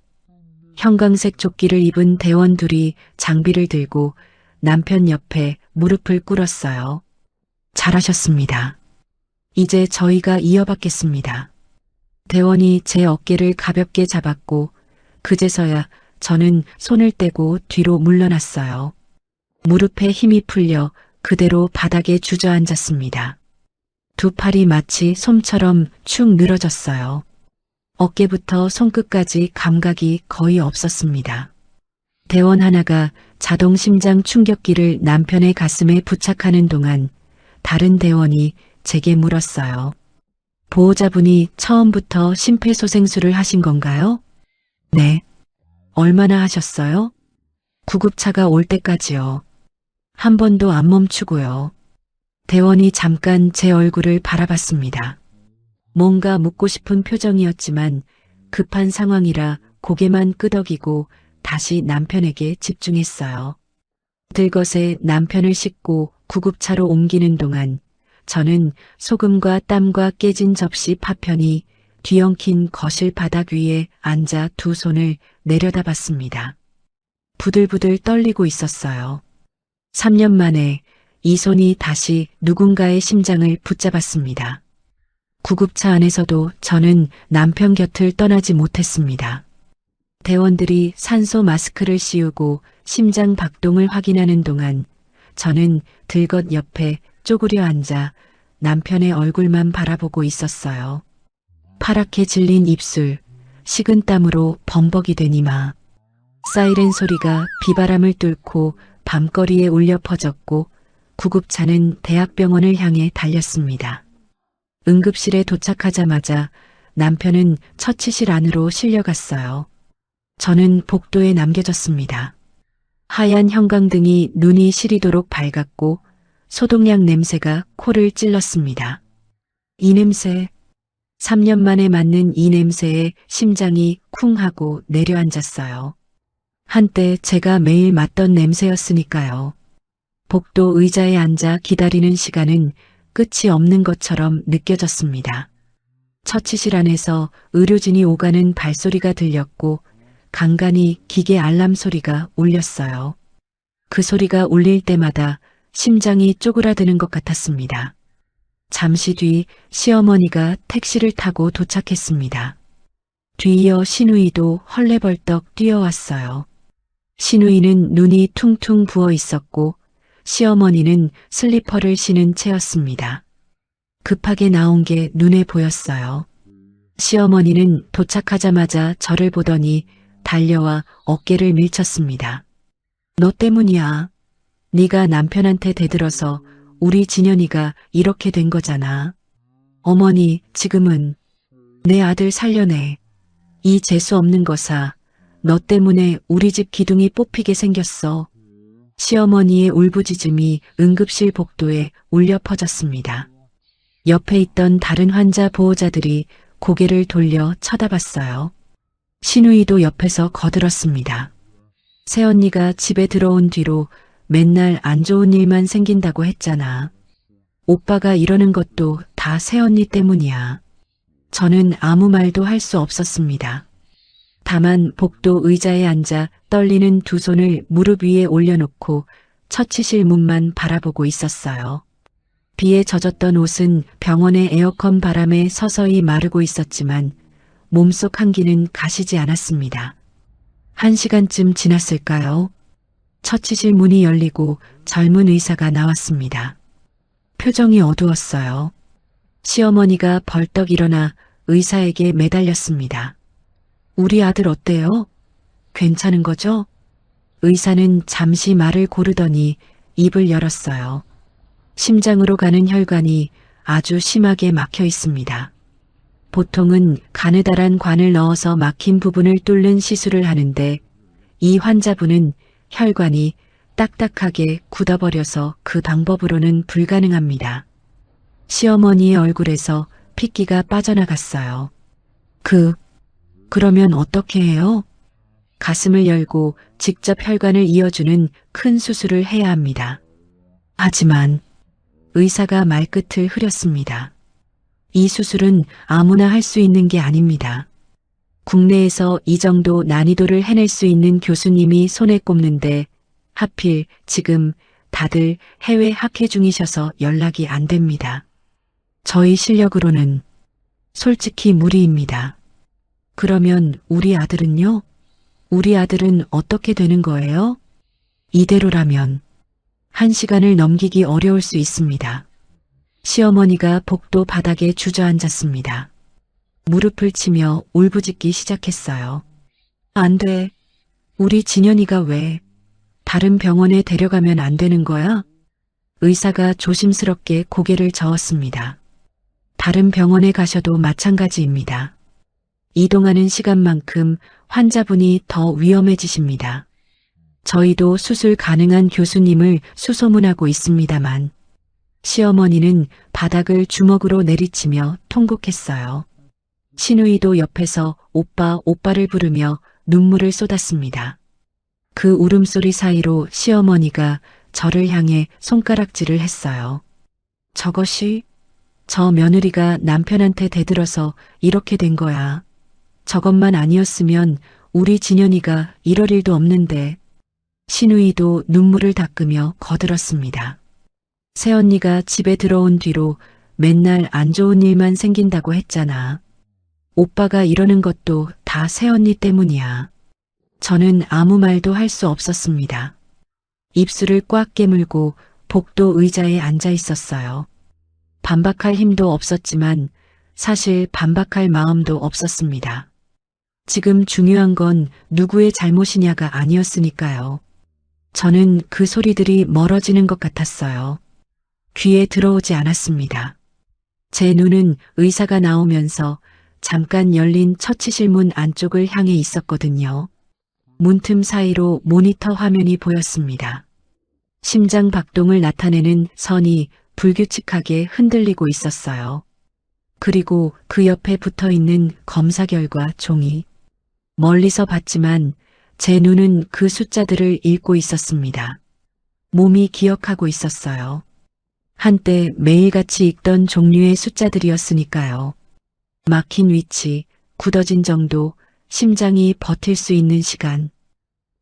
형광색 조끼를 입은 대원 둘이 장비를 들고 남편 옆에 무릎을 꿇었어요. 잘하셨습니다. 이제 저희가 이어받겠습니다. 대원이 제 어깨를 가볍게 잡았고 그제서야 저는 손을 떼고 뒤로 물러났어요. 무릎에 힘이 풀려 그대로 바닥에 주저앉았습니다. 두 팔이 마치 솜처럼 축 늘어졌어요. 어깨부터 손끝까지 감각이 거의 없었습니다. 대원 하나가 자동 심장 충격기를 남편의 가슴에 부착하는 동안 다른 대원이 제게 물었어요. 보호자분이 처음부터 심폐소생술을 하신 건가요? 네. 얼마나 하셨어요? 구급차가 올 때까지요. 한 번도 안 멈추고요. 대원이 잠깐 제 얼굴을 바라봤습니다. 뭔가 묻고 싶은 표정이었지만 급한 상황이라 고개만 끄덕이고 다시 남편에게 집중했어요. 들것에 남편을 싣고 구급차로 옮기는 동안 저는 소금과 땀과 깨진 접시 파편이 뒤엉킨 거실 바닥 위에 앉아 두 손을 내려다봤습니다. 부들부들 떨리고 있었어요. 3년 만에 이 손이 다시 누군가의 심장을 붙잡았습니다. 구급차 안에서도 저는 남편 곁을 떠나지 못했습니다. 대원들이 산소 마스크를 씌우고 심장 박동을 확인하는 동안 저는 들것 옆에 쪼그려 앉아 남편의 얼굴만 바라보고 있었어요. 파랗게 질린 입술, 식은 땀으로 범벅이 된 이마. 사이렌 소리가 비바람을 뚫고 밤거리에 울려 퍼졌고 구급차는 대학병원을 향해 달렸습니다. 응급실에 도착하자마자 남편은 처치실 안으로 실려갔어요. 저는 복도에 남겨졌습니다. 하얀 형광등이 눈이 시리도록 밝았고 소독약 냄새가 코를 찔렀습니다. 이 냄새, 3년 만에 맡는 이 냄새에 심장이 쿵 하고 내려앉았어요. 한때 제가 매일 맡던 냄새였으니까요. 복도 의자에 앉아 기다리는 시간은 끝이 없는 것처럼 느껴졌습니다. 처치실 안에서 의료진이 오가는 발소리가 들렸고 간간히 기계 알람 소리가 울렸어요. 그 소리가 울릴 때마다 심장이 쪼그라드는 것 같았습니다. 잠시 뒤 시어머니가 택시를 타고 도착했습니다. 뒤이어 시누이도 헐레벌떡 뛰어왔어요. 시누이는 눈이 퉁퉁 부어 있었고 시어머니는 슬리퍼를 신은 채였습니다. 급하게 나온 게 눈에 보였어요. 시어머니는 도착하자마자 저를 보더니 달려와 어깨를 밀쳤습니다. 너 때문이야. 네가 남편한테 대들어서 우리 진현이가 이렇게 된 거잖아. 어머니, 지금은 내 아들 살려내. 이 재수 없는 거사. 너 때문에 우리 집 기둥이 뽑히게 생겼어. 시어머니의 울부짖음이 응급실 복도에 울려 퍼졌습니다. 옆에 있던 다른 환자 보호자들이 고개를 돌려 쳐다봤어요. 시누이도 옆에서 거들었습니다. 새언니가 집에 들어온 뒤로 맨날 안 좋은 일만 생긴다고 했잖아. 오빠가 이러는 것도 다 새언니 때문이야. 저는 아무 말도 할 수 없었습니다. 다만 복도 의자에 앉아 떨리는 두 손을 무릎 위에 올려놓고 처치실 문만 바라보고 있었어요. 비에 젖었던 옷은 병원의 에어컨 바람에 서서히 마르고 있었지만 몸속 한기는 가시지 않았습니다. 1시간쯤 지났을까요? 처치실 문이 열리고 젊은 의사가 나왔습니다. 표정이 어두웠어요. 시어머니가 벌떡 일어나 의사에게 매달렸습니다. 우리 아들 어때요? 괜찮은 거죠? 의사는 잠시 말을 고르더니 입을 열었어요. 심장으로 가는 혈관이 아주 심하게 막혀 있습니다. 보통은 가느다란 관을 넣어서 막힌 부분을 뚫는 시술을 하는데 이 환자분은 혈관이 딱딱하게 굳어버려서 그 방법으로는 불가능합니다. 시어머니의 얼굴에서 핏기가 빠져나갔어요. 그러면 어떻게 해요? 가슴을 열고 직접 혈관을 이어주는 큰 수술을 해야 합니다. 하지만 의사가 말끝을 흐렸습니다. 이 수술은 아무나 할 수 있는 게 아닙니다. 국내에서 이 정도 난이도를 해낼 수 있는 교수님이 손에 꼽는데 하필 지금 다들 해외 학회 중이셔서 연락이 안 됩니다. 저희 실력으로는 솔직히 무리입니다. 그러면 우리 아들은요? 우리 아들은 어떻게 되는 거예요? 이대로라면 1시간을 넘기기 어려울 수 있습니다. 시어머니가 복도 바닥에 주저앉았습니다. 무릎을 치며 울부짖기 시작했어요. 안 돼. 우리 진현이가 왜? 다른 병원에 데려가면 안 되는 거야? 의사가 조심스럽게 고개를 저었습니다. 다른 병원에 가셔도 마찬가지입니다. 이동하는 시간만큼 환자분이 더 위험해지십니다. 저희도 수술 가능한 교수님을 수소문하고 있습니다만 시어머니는 바닥을 주먹으로 내리치며 통곡했어요. 신우이도 옆에서 오빠, 오빠를 부르며 눈물을 쏟았습니다. 그 울음소리 사이로 시어머니가 저를 향해 손가락질을 했어요. 저것이 저 며느리가 남편한테 대들어서 이렇게 된 거야. 저것만 아니었으면 우리 진현이가 이럴 일도 없는데. 신우이도 눈물을 닦으며 거들었습니다. 새언니가 집에 들어온 뒤로 맨날 안 좋은 일만 생긴다고 했잖아. 오빠가 이러는 것도 다 새언니 때문이야. 저는 아무 말도 할 수 없었습니다. 입술을 꽉 깨물고 복도 의자에 앉아 있었어요. 반박할 힘도 없었지만 사실 반박할 마음도 없었습니다. 지금 중요한 건 누구의 잘못이냐가 아니었으니까요. 저는 그 소리들이 멀어지는 것 같았어요. 귀에 들어오지 않았습니다. 제 눈은 의사가 나오면서 잠깐 열린 처치실 문 안쪽을 향해 있었거든요. 문틈 사이로 모니터 화면이 보였습니다. 심장 박동을 나타내는 선이 불규칙하게 흔들리고 있었어요. 그리고 그 옆에 붙어 있는 검사 결과 종이. 멀리서 봤지만 제 눈은 그 숫자들을 읽고 있었습니다. 몸이 기억하고 있었어요. 한때 매일같이 읽던 종류의 숫자들이었으니까요. 막힌 위치, 굳어진 정도, 심장이 버틸 수 있는 시간.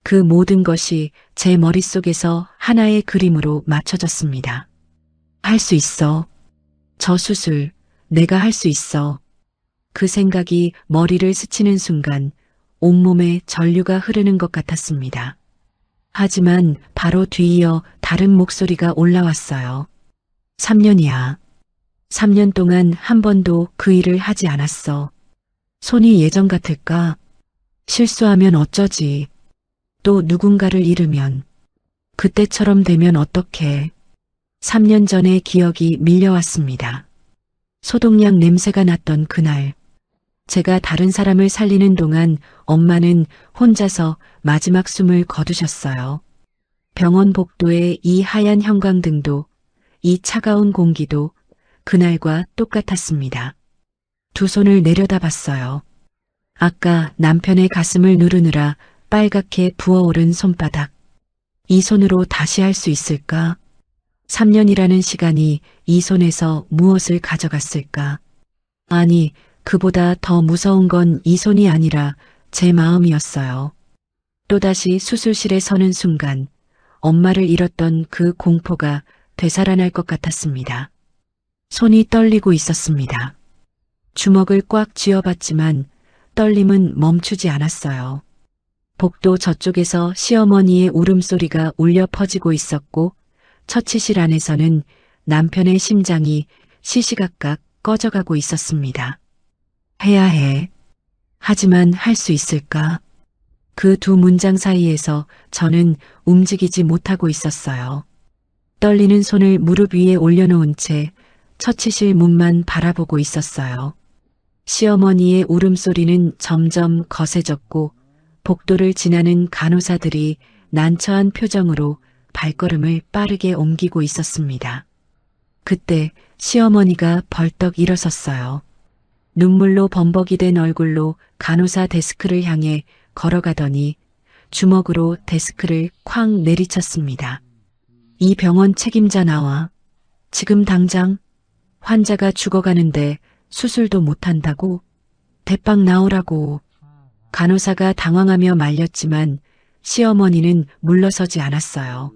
그 모든 것이 제 머릿속에서 하나의 그림으로 맞춰졌습니다. 할 수 있어. 저 수술, 내가 할 수 있어. 그 생각이 머리를 스치는 순간 온몸에 전류가 흐르는 것 같았습니다. 하지만 바로 뒤이어 다른 목소리가 올라왔어요. 3년이야. 3년 동안 한 번도 그 일을 하지 않았어. 손이 예전 같을까? 실수하면 어쩌지? 또 누군가를 잃으면? 그때처럼 되면 어떡해? 3년 전의 기억이 밀려왔습니다. 소독약 냄새가 났던 그날. 제가 다른 사람을 살리는 동안 엄마는 혼자서 마지막 숨을 거두셨어요. 병원 복도의 이 하얀 형광등도, 이 차가운 공기도 그날과 똑같았습니다. 두 손을 내려다봤어요. 아까 남편의 가슴을 누르느라 빨갛게 부어오른 손바닥. 이 손으로 다시 할 수 있을까? 3년이라는 시간이 이 손에서 무엇을 가져갔을까? 아니, 그보다 더 무서운 건 이 손이 아니라 제 마음이었어요. 또다시 수술실에 서는 순간 엄마를 잃었던 그 공포가 되살아날 것 같았습니다. 손이 떨리고 있었습니다. 주먹을 꽉 쥐어봤지만 떨림은 멈추지 않았어요. 복도 저쪽에서 시어머니의 울음소리가 울려 퍼지고 있었고 처치실 안에서는 남편의 심장이 시시각각 꺼져가고 있었습니다. 해야 해. 하지만 할 수 있을까? 그 두 문장 사이에서 저는 움직이지 못하고 있었어요. 떨리는 손을 무릎 위에 올려놓은 채 처치실 문만 바라보고 있었어요. 시어머니의 울음소리는 점점 거세졌고 복도를 지나는 간호사들이 난처한 표정으로 발걸음을 빠르게 옮기고 있었습니다. 그때 시어머니가 벌떡 일어섰어요. 눈물로 범벅이 된 얼굴로 간호사 데스크를 향해 걸어가더니 주먹으로 데스크를 쾅 내리쳤습니다. 이 병원 책임자 나와. 지금 당장. 환자가 죽어가는데 수술도 못한다고? 대빵 나오라고. 간호사가 당황하며 말렸지만 시어머니는 물러서지 않았어요.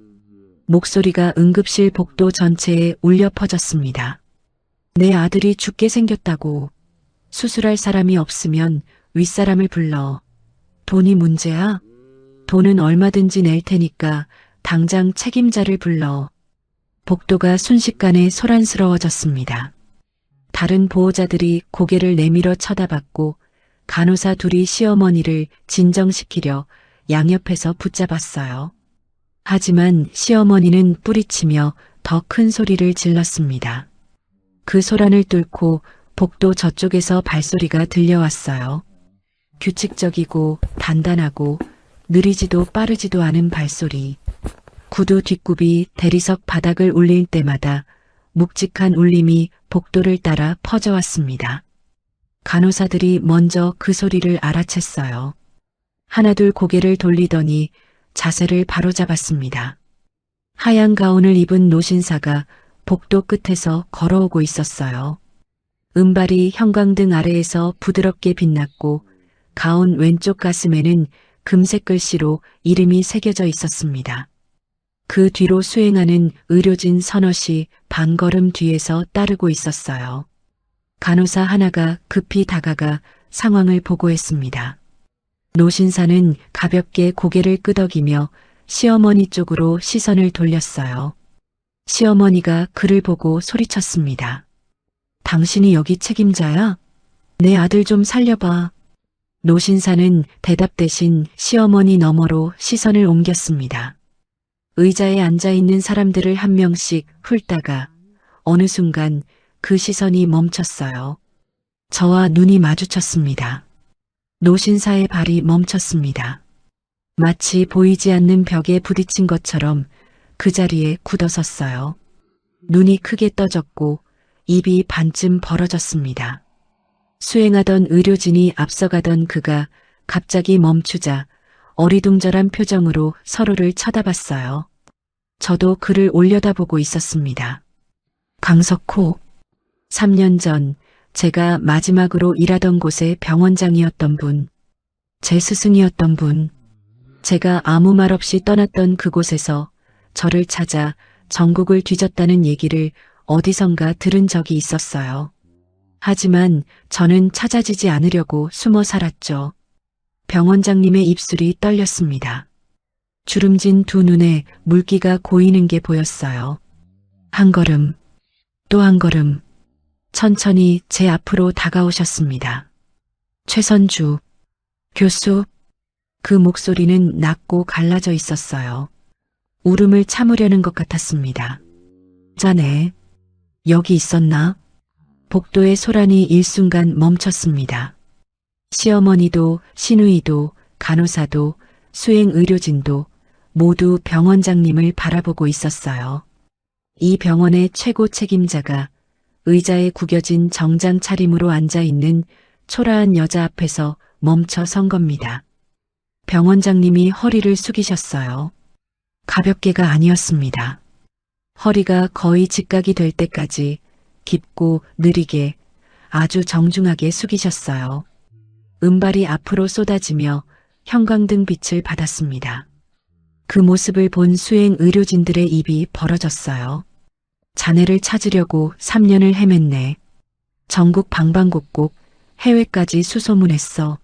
목소리가 응급실 복도 전체에 울려 퍼졌습니다. 내 아들이 죽게 생겼다고. 수술할 사람이 없으면 윗사람을 불러. 돈이 문제야? 돈은 얼마든지 낼 테니까 당장 책임자를 불러. 복도가 순식간에 소란스러워졌습니다. 다른 보호자들이 고개를 내밀어 쳐다봤고 간호사 둘이 시어머니를 진정시키려 양옆에서 붙잡았어요. 하지만 시어머니는 뿌리치며 더 큰 소리를 질렀습니다. 그 소란을 뚫고 복도 저쪽에서 발소리가 들려왔어요. 규칙적이고 단단하고 느리지도 빠르지도 않은 발소리. 구두 뒷굽이 대리석 바닥을 울릴 때마다 묵직한 울림이 복도를 따라 퍼져왔습니다. 간호사들이 먼저 그 소리를 알아챘어요. 하나둘 고개를 돌리더니 자세를 바로잡았습니다. 하얀 가운을 입은 노신사가 복도 끝에서 걸어오고 있었어요. 은발이 형광등 아래에서 부드럽게 빛났고 가운 왼쪽 가슴에는 금색 글씨로 이름이 새겨져 있었습니다. 그 뒤로 수행하는 의료진 서너시 반걸음 뒤에서 따르고 있었어요. 간호사 하나가 급히 다가가 상황을 보고했습니다. 노신사는 가볍게 고개를 끄덕이며 시어머니 쪽으로 시선을 돌렸어요. 시어머니가 그를 보고 소리쳤습니다. 당신이 여기 책임자야? 내 아들 좀 살려봐. 노신사는 대답 대신 시어머니 너머로 시선을 옮겼습니다. 의자에 앉아있는 사람들을 한 명씩 훑다가 어느 순간 그 시선이 멈췄어요. 저와 눈이 마주쳤습니다. 노신사의 발이 멈췄습니다. 마치 보이지 않는 벽에 부딪힌 것처럼 그 자리에 굳어섰어요. 눈이 크게 떠졌고 입이 반쯤 벌어졌습니다. 수행하던 의료진이 앞서가던 그가 갑자기 멈추자 어리둥절한 표정으로 서로를 쳐다봤어요. 저도 그를 올려다보고 있었습니다. 강석호. 3년 전 제가 마지막으로 일하던 곳의 병원장이었던 분. 제 스승이었던 분. 제가 아무 말 없이 떠났던 그곳에서 저를 찾아 전국을 뒤졌다는 얘기를 어디선가 들은 적이 있었어요. 하지만 저는 찾아지지 않으려고 숨어 살았죠. 병원장님의 입술이 떨렸습니다. 주름진 두 눈에 물기가 고이는 게 보였어요. 한 걸음, 또 한 걸음, 천천히 제 앞으로 다가오셨습니다. 최선주, 교수, 그 목소리는 낮고 갈라져 있었어요. 울음을 참으려는 것 같았습니다. 자네, 여기 있었나? 복도의 소란이 일순간 멈췄습니다. 시어머니도 시누이도 간호사도 수행의료진도 모두 병원장님을 바라보고 있었어요. 이 병원의 최고 책임자가 의자에 구겨진 정장 차림으로 앉아있는 초라한 여자 앞에서 멈춰 선 겁니다. 병원장님이 허리를 숙이셨어요. 가볍게가 아니었습니다. 허리가 거의 직각이 될 때까지 깊고 느리게 아주 정중하게 숙이셨어요. 은발이 앞으로 쏟아지며 형광등 빛을 받았습니다. 그 모습을 본 수행 의료진들의 입이 벌어졌어요. 자네를 찾으려고 3년을 헤맸네. 전국 방방곡곡 해외까지 수소문했어.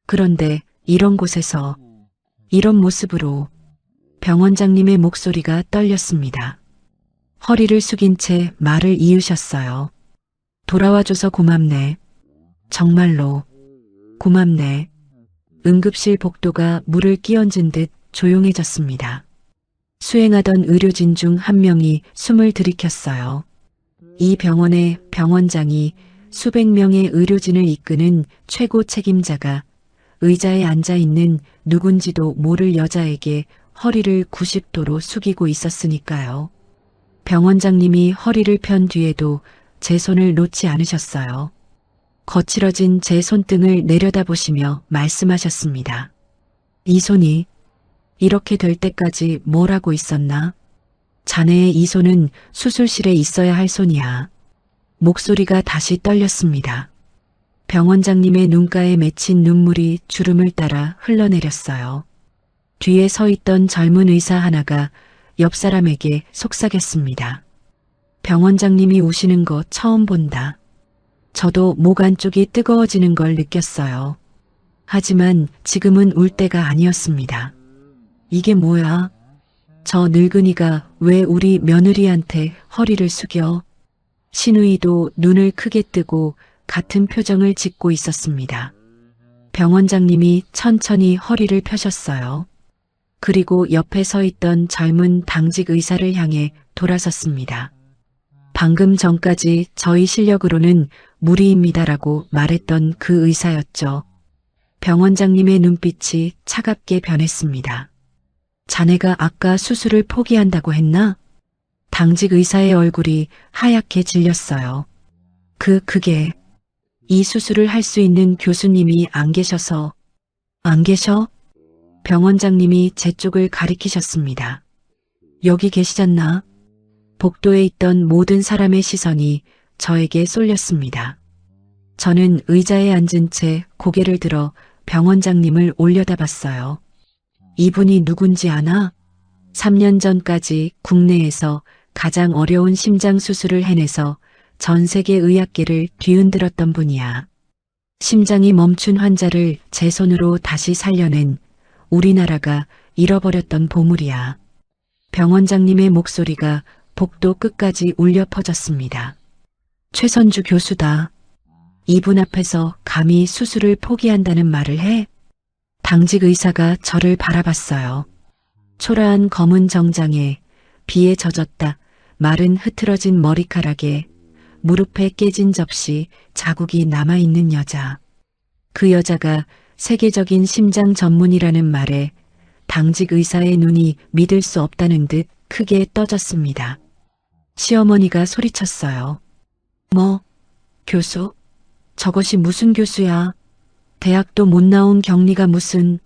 그런데 이런 곳에서 이런 모습으로 병원장님의 목소리가 떨렸습니다. 허리를 숙인 채 말을 이으셨어요. 돌아와줘서 고맙네. 정말로 고맙네. 응급실 복도가 물을 끼얹은 듯 조용해졌습니다. 수행하던 의료진 중 한 명이 숨을 들이켰어요. 이 병원의 병원장이 수백 명의 의료진을 이끄는 최고 책임자가 의자에 앉아 있는 누군지도 모를 여자에게 허리를 90도로 숙이고 있었으니까요. 병원장님이 허리를 편 뒤에도 제 손을 놓지 않으셨어요. 거칠어진 제 손등을 내려다보시며 말씀하셨습니다. 이 손이 이렇게 될 때까지 뭘 하고 있었나? 자네의 이 손은 수술실에 있어야 할 손이야. 목소리가 다시 떨렸습니다. 병원장님의 눈가에 맺힌 눈물이 주름을 따라 흘러내렸어요. 뒤에 서 있던 젊은 의사 하나가 옆 사람에게 속삭였습니다. 병원장님이 우시는 거 처음 본다. 저도 목 안쪽이 뜨거워지는 걸 느꼈어요. 하지만 지금은 울 때가 아니었습니다. 이게 뭐야? 저 늙은이가 왜 우리 며느리한테 허리를 숙여? 신우이도 눈을 크게 뜨고 같은 표정을 짓고 있었습니다. 병원장님이 천천히 허리를 펴셨어요. 그리고 옆에 서 있던 젊은 당직 의사를 향해 돌아섰습니다. 방금 전까지 저희 실력으로는 무리입니다라고 말했던 그 의사였죠. 병원장님의 눈빛이 차갑게 변했습니다. 자네가 아까 수술을 포기한다고 했나? 당직 의사의 얼굴이 하얗게 질렸어요. 그게 이 수술을 할 수 있는 교수님이 안 계셔서. 안 계셔? 병원장님이 제 쪽을 가리키셨습니다. 여기 계시잖나? 복도에 있던 모든 사람의 시선이 저에게 쏠렸습니다. 저는 의자에 앉은 채 고개를 들어 병원장님을 올려다봤어요. 이분이 누군지 아나? 3년 전까지 국내에서 가장 어려운 심장 수술을 해내서 전 세계 의학계를 뒤흔들었던 분이야. 심장이 멈춘 환자를 제 손으로 다시 살려낸 우리나라가 잃어버렸던 보물이야. 병원장님의 목소리가 복도 끝까지 울려 퍼졌습니다. 최선주 교수다. 이분 앞에서 감히 수술을 포기한다는 말을 해? 당직 의사가 저를 바라봤어요. 초라한 검은 정장에 비에 젖었다 마른 흐트러진 머리카락에 무릎에 깨진 접시 자국이 남아있는 여자. 그 여자가 세계적인 심장 전문이라는 말에 당직 의사의 눈이 믿을 수 없다는 듯 크게 떠졌습니다. 시어머니가 소리쳤어요. 뭐? 교수? 저것이 무슨 교수야? 대학도 못 나온 격리가 무슨.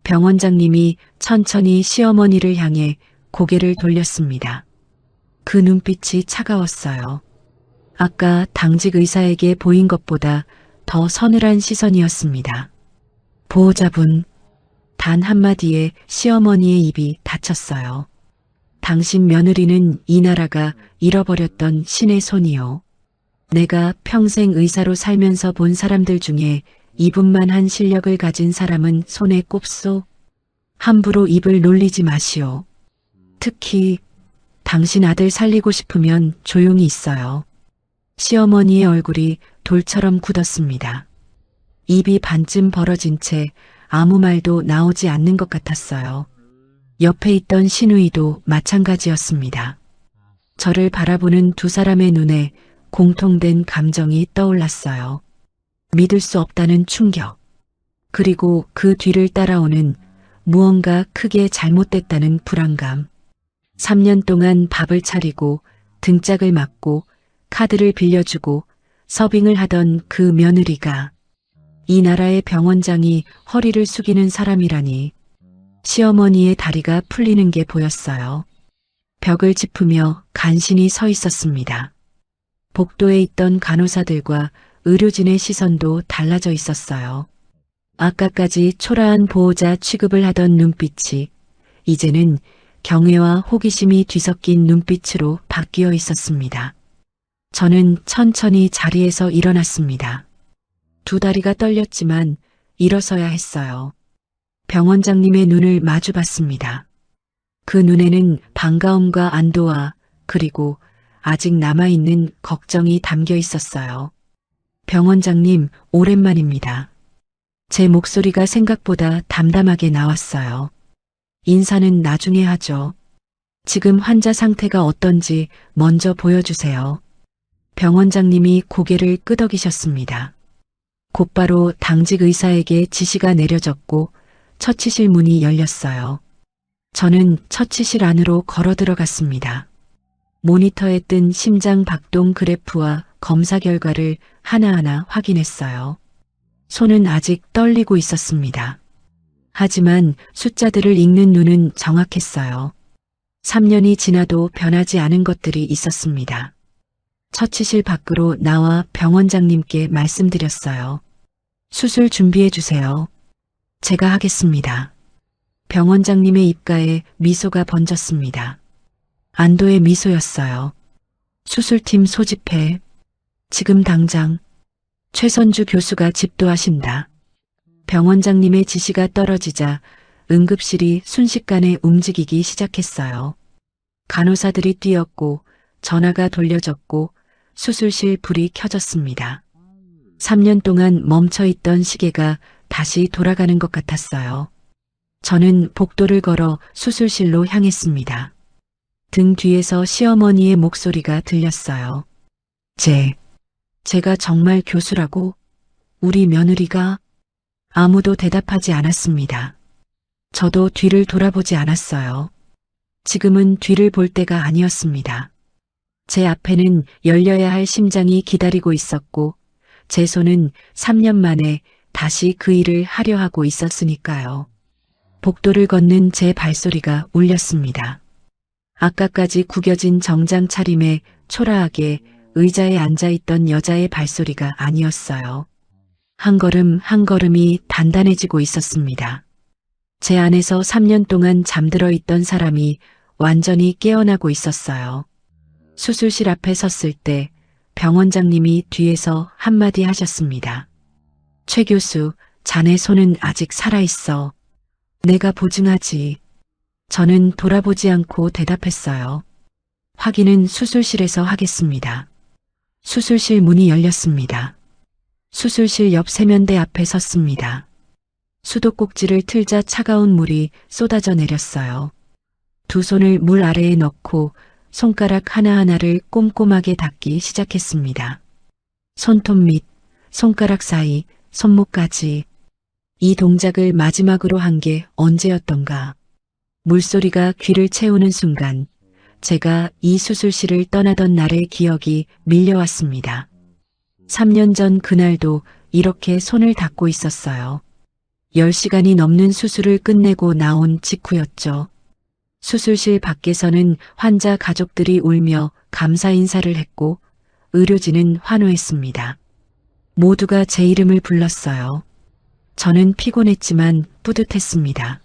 병원장님이 천천히 시어머니를 향해 고개를 돌렸습니다. 그 눈빛이 차가웠어요. 아까 당직 의사에게 보인 것보다 더 서늘한 시선이었습니다. 보호자분, 단 한마디에 시어머니의 입이 닫혔어요. 당신 며느리는 이 나라가 잃어버렸던 신의 손이요. 내가 평생 의사로 살면서 본 사람들 중에 이분만한 실력을 가진 사람은 손에 꼽소. 함부로 입을 놀리지 마시오. 특히 당신 아들 살리고 싶으면 조용히 있어요. 시어머니의 얼굴이 돌처럼 굳었습니다. 입이 반쯤 벌어진 채 아무 말도 나오지 않는 것 같았어요. 옆에 있던 신우이도 마찬가지였습니다. 저를 바라보는 두 사람의 눈에 공통된 감정이 떠올랐어요. 믿을 수 없다는 충격, 그리고 그 뒤를 따라오는 무언가 크게 잘못됐다는 불안감. 3년 동안 밥을 차리고 등짝을 맞고 카드를 빌려주고 서빙을 하던 그 며느리가 이 나라의 병원장이 허리를 숙이는 사람이라니. 시어머니의 다리가 풀리는 게 보였어요. 벽을 짚으며 간신히 서 있었습니다. 복도에 있던 간호사들과 의료진의 시선도 달라져 있었어요. 아까까지 초라한 보호자 취급을 하던 눈빛이 이제는 경외와 호기심이 뒤섞인 눈빛으로 바뀌어 있었습니다. 저는 천천히 자리에서 일어났습니다. 두 다리가 떨렸지만 일어서야 했어요. 병원장님의 눈을 마주 봤습니다. 그 눈에는 반가움과 안도와 그리고 아직 남아있는 걱정이 담겨 있었어요. 병원장님, 오랜만입니다. 제 목소리가 생각보다 담담하게 나왔어요. 인사는 나중에 하죠. 지금 환자 상태가 어떤지 먼저 보여주세요. 병원장님이 고개를 끄덕이셨습니다. 곧바로 당직 의사에게 지시가 내려졌고 처치실 문이 열렸어요. 저는 처치실 안으로 걸어 들어갔습니다. 모니터에 뜬 심장 박동 그래프와 검사 결과를 하나하나 확인했어요. 손은 아직 떨리고 있었습니다. 하지만 숫자들을 읽는 눈은 정확했어요. 3년이 지나도 변하지 않은 것들이 있었습니다. 처치실 밖으로 나와 병원장님께 말씀드렸어요. 수술 준비해 주세요. 제가 하겠습니다. 병원장님의 입가에 미소가 번졌습니다. 안도의 미소였어요. 수술팀 소집해. 지금 당장. 최선주 교수가 집도하신다. 병원장님의 지시가 떨어지자 응급실이 순식간에 움직이기 시작했어요. 간호사들이 뛰었고 전화가 돌려졌고 수술실 불이 켜졌습니다. 3년 동안 멈춰있던 시계가 다시 돌아가는 것 같았어요. 저는 복도를 걸어 수술실로 향했습니다. 등 뒤에서 시어머니의 목소리가 들렸어요. 제가 정말 교수라고? 우리 며느리가? 아무도 대답하지 않았습니다. 저도 뒤를 돌아보지 않았어요. 지금은 뒤를 볼 때가 아니었습니다. 제 앞에는 열려야 할 심장이 기다리고 있었고 제 손은 3년 만에 다시 그 일을 하려 하고 있었으니까요. 복도를 걷는 제 발소리가 울렸습니다. 아까까지 구겨진 정장 차림에 초라하게 의자에 앉아있던 여자의 발소리가 아니었어요. 한 걸음 한 걸음이 단단해지고 있었습니다. 제 안에서 3년 동안 잠들어 있던 사람이 완전히 깨어나고 있었어요. 수술실 앞에 섰을 때 병원장님이 뒤에서 한마디 하셨습니다. 최 교수, 자네 손은 아직 살아있어. 내가 보증하지. 저는 돌아보지 않고 대답했어요. 확인은 수술실에서 하겠습니다. 수술실 문이 열렸습니다. 수술실 옆 세면대 앞에 섰습니다. 수도꼭지를 틀자 차가운 물이 쏟아져 내렸어요. 두 손을 물 아래에 넣고 손가락 하나하나를 꼼꼼하게 닦기 시작했습니다. 손톱 밑, 손가락 사이, 손목까지. 이 동작을 마지막으로 한 게 언제였던가. 물소리가 귀를 채우는 순간 제가 이 수술실을 떠나던 날의 기억이 밀려왔습니다. 3년 전 그날도 이렇게 손을 닦고 있었어요. 10시간이 넘는 수술을 끝내고 나온 직후였죠. 수술실 밖에서는 환자 가족들이 울며 감사 인사를 했고 의료진은 환호했습니다. 모두가 제 이름을 불렀어요. 저는 피곤했지만 뿌듯했습니다.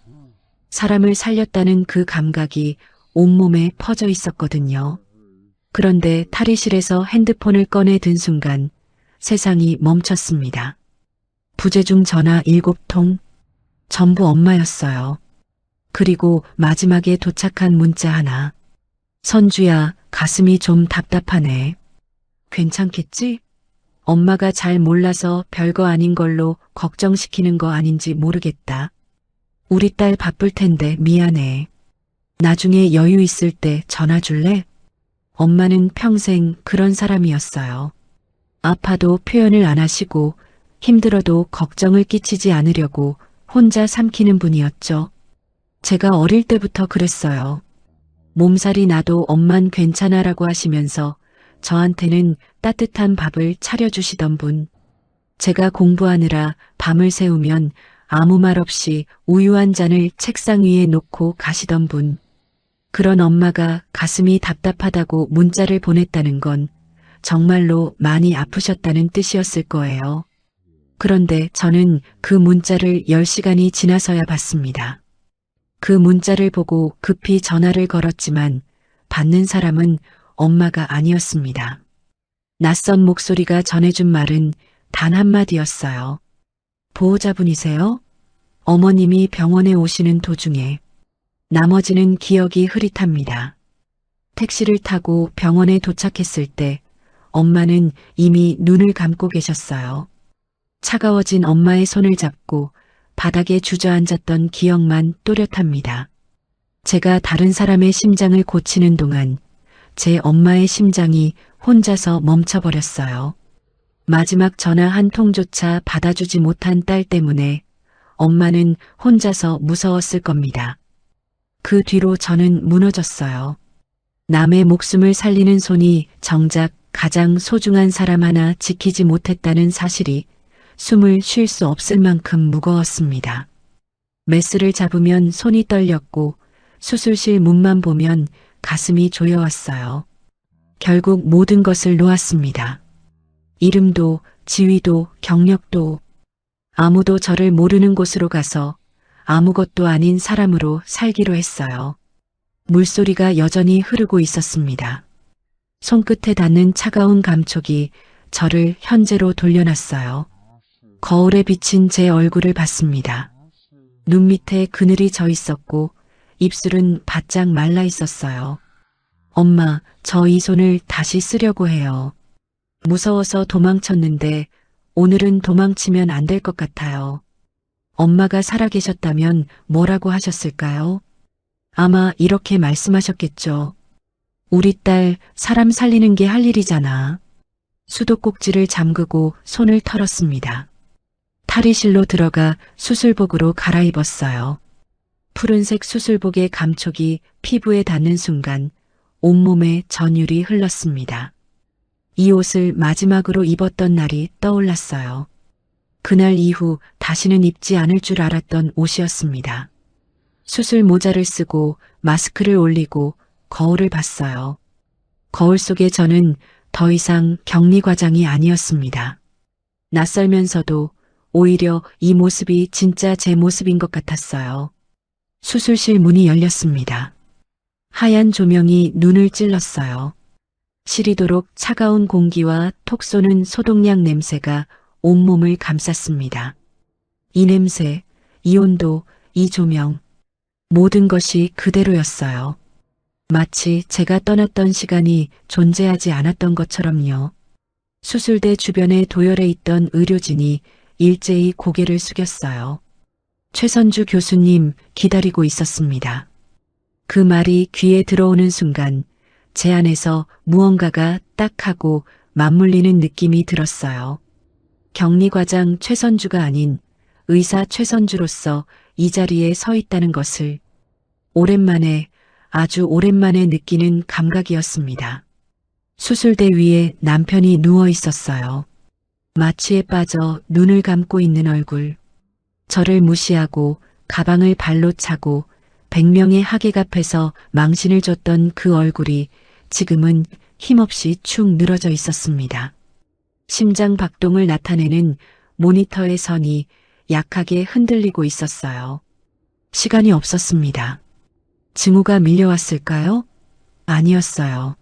사람을 살렸다는 그 감각이 온몸에 퍼져 있었거든요. 그런데 탈의실에서 핸드폰을 꺼내 든 순간 세상이 멈췄습니다. 부재중 전화 7통, 전부 엄마였어요. 그리고 마지막에 도착한 문자 하나. 선주야, 가슴이 좀 답답하네. 괜찮겠지? 엄마가 잘 몰라서 별거 아닌 걸로 걱정시키는 거 아닌지 모르겠다. 우리 딸 바쁠 텐데 미안해. 나중에 여유 있을 때 전화 줄래? 엄마는 평생 그런 사람이었어요. 아파도 표현을 안 하시고 힘들어도 걱정을 끼치지 않으려고 혼자 삼키는 분이었죠. 제가 어릴 때부터 그랬어요. 몸살이 나도 엄만 괜찮아라고 하시면서 저한테는 따뜻한 밥을 차려주시던 분. 제가 공부하느라 밤을 새우면 아무 말 없이 우유 한 잔을 책상 위에 놓고 가시던 분. 그런 엄마가 가슴이 답답하다고 문자를 보냈다는 건 정말로 많이 아프셨다는 뜻이었을 거예요. 그런데 저는 그 문자를 10시간이 지나서야 봤습니다. 그 문자를 보고 급히 전화를 걸었지만 받는 사람은 엄마가 아니었습니다. 낯선 목소리가 전해준 말은 단 한마디였어요. 보호자분이세요? 어머님이 병원에 오시는 도중에. 나머지는 기억이 흐릿합니다. 택시를 타고 병원에 도착했을 때 엄마는 이미 눈을 감고 계셨어요. 차가워진 엄마의 손을 잡고 바닥에 주저앉았던 기억만 또렷합니다. 제가 다른 사람의 심장을 고치는 동안 제 엄마의 심장이 혼자서 멈춰버렸어요. 마지막 전화 한 통조차 받아주지 못한 딸 때문에 엄마는 혼자서 무서웠을 겁니다. 그 뒤로 저는 무너졌어요. 남의 목숨을 살리는 손이 정작 가장 소중한 사람 하나 지키지 못했다는 사실이 숨을 쉴 수 없을 만큼 무거웠습니다. 메스를 잡으면 손이 떨렸고 수술실 문만 보면 가슴이 조여왔어요. 결국 모든 것을 놓았습니다. 이름도 지위도 경력도 아무도 저를 모르는 곳으로 가서 아무것도 아닌 사람으로 살기로 했어요. 물소리가 여전히 흐르고 있었습니다. 손끝에 닿는 차가운 감촉이 저를 현재로 돌려놨어요. 거울에 비친 제 얼굴을 봤습니다. 눈 밑에 그늘이 져 있었고 입술은 바짝 말라 있었어요. 엄마, 저 이 손을 다시 쓰려고 해요. 무서워서 도망쳤는데 오늘은 도망치면 안 될 것 같아요. 엄마가 살아계셨다면 뭐라고 하셨을까요? 아마 이렇게 말씀하셨겠죠. 우리 딸 사람 살리는 게 할 일이잖아. 수도꼭지를 잠그고 손을 털었습니다. 탈의실로 들어가 수술복으로 갈아입었어요. 푸른색 수술복의 감촉이 피부에 닿는 순간 온몸에 전율이 흘렀습니다. 이 옷을 마지막으로 입었던 날이 떠올랐어요. 그날 이후 다시는 입지 않을 줄 알았던 옷이었습니다. 수술 모자를 쓰고 마스크를 올리고 거울을 봤어요. 거울 속의 저는 더 이상 격리과장이 아니었습니다. 낯설면서도 오히려 이 모습이 진짜 제 모습인 것 같았어요. 수술실 문이 열렸습니다. 하얀 조명이 눈을 찔렀어요. 시리도록 차가운 공기와 톡 쏘는 소독약 냄새가 온몸을 감쌌습니다. 이 냄새, 이 온도, 이 조명, 모든 것이 그대로였어요. 마치 제가 떠났던 시간이 존재하지 않았던 것처럼요. 수술대 주변에 도열해 있던 의료진이 일제히 고개를 숙였어요. 최선주 교수님 기다리고 있었습니다. 그 말이 귀에 들어오는 순간 제 안에서 무언가가 딱하고 맞물리는 느낌이 들었어요. 격리과장 최선주가 아닌 의사 최선주로서 이 자리에 서 있다는 것을 오랜만에, 아주 오랜만에 느끼는 감각이었습니다. 수술대 위에 남편이 누워 있었어요. 마취에 빠져 눈을 감고 있는 얼굴. 저를 무시하고 가방을 발로 차고 100명의 하객 앞에서 망신을 줬던 그 얼굴이 지금은 힘없이 축 늘어져 있었습니다. 심장 박동을 나타내는 모니터의 선이 약하게 흔들리고 있었어요. 시간이 없었습니다. 증오가 밀려왔을까요? 아니었어요.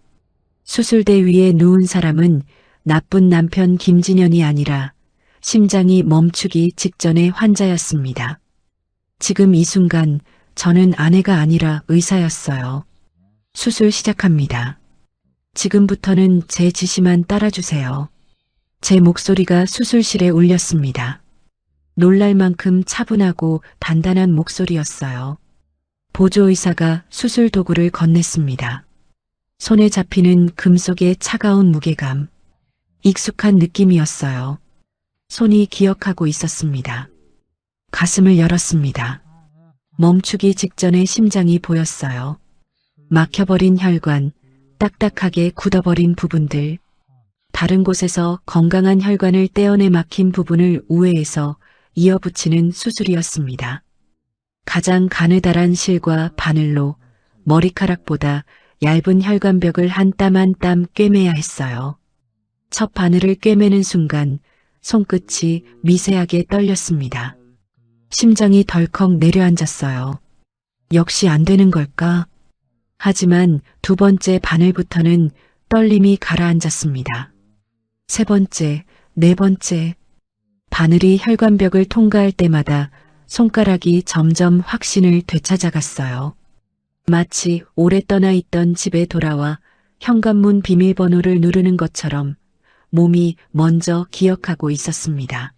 수술대 위에 누운 사람은 나쁜 남편 김진현이 아니라 심장이 멈추기 직전의 환자였습니다. 지금 이 순간 저는 아내가 아니라 의사였어요. 수술 시작합니다. 지금부터는 제 지시만 따라주세요. 제 목소리가 수술실에 울렸습니다. 놀랄 만큼 차분하고 단단한 목소리였어요. 보조의사가 수술 도구를 건넸습니다. 손에 잡히는 금속의 차가운 무게감. 익숙한 느낌이었어요. 손이 기억하고 있었습니다. 가슴을 열었습니다. 멈추기 직전의 심장이 보였어요. 막혀버린 혈관, 딱딱하게 굳어버린 부분들. 다른 곳에서 건강한 혈관을 떼어내 막힌 부분을 우회해서 이어붙이는 수술이었습니다. 가장 가느다란 실과 바늘로 머리카락보다 얇은 혈관벽을 한 땀 한 땀 꿰매야 했어요. 첫 바늘을 꿰매는 순간 손끝이 미세하게 떨렸습니다. 심장이 덜컥 내려앉았어요. 역시 안 되는 걸까? 하지만 두 번째 바늘부터는 떨림이 가라앉았습니다. 세 번째, 네 번째. 바늘이 혈관벽을 통과할 때마다 손가락이 점점 확신을 되찾아갔어요. 마치 오래 떠나 있던 집에 돌아와 현관문 비밀번호를 누르는 것처럼 몸이 먼저 기억하고 있었습니다.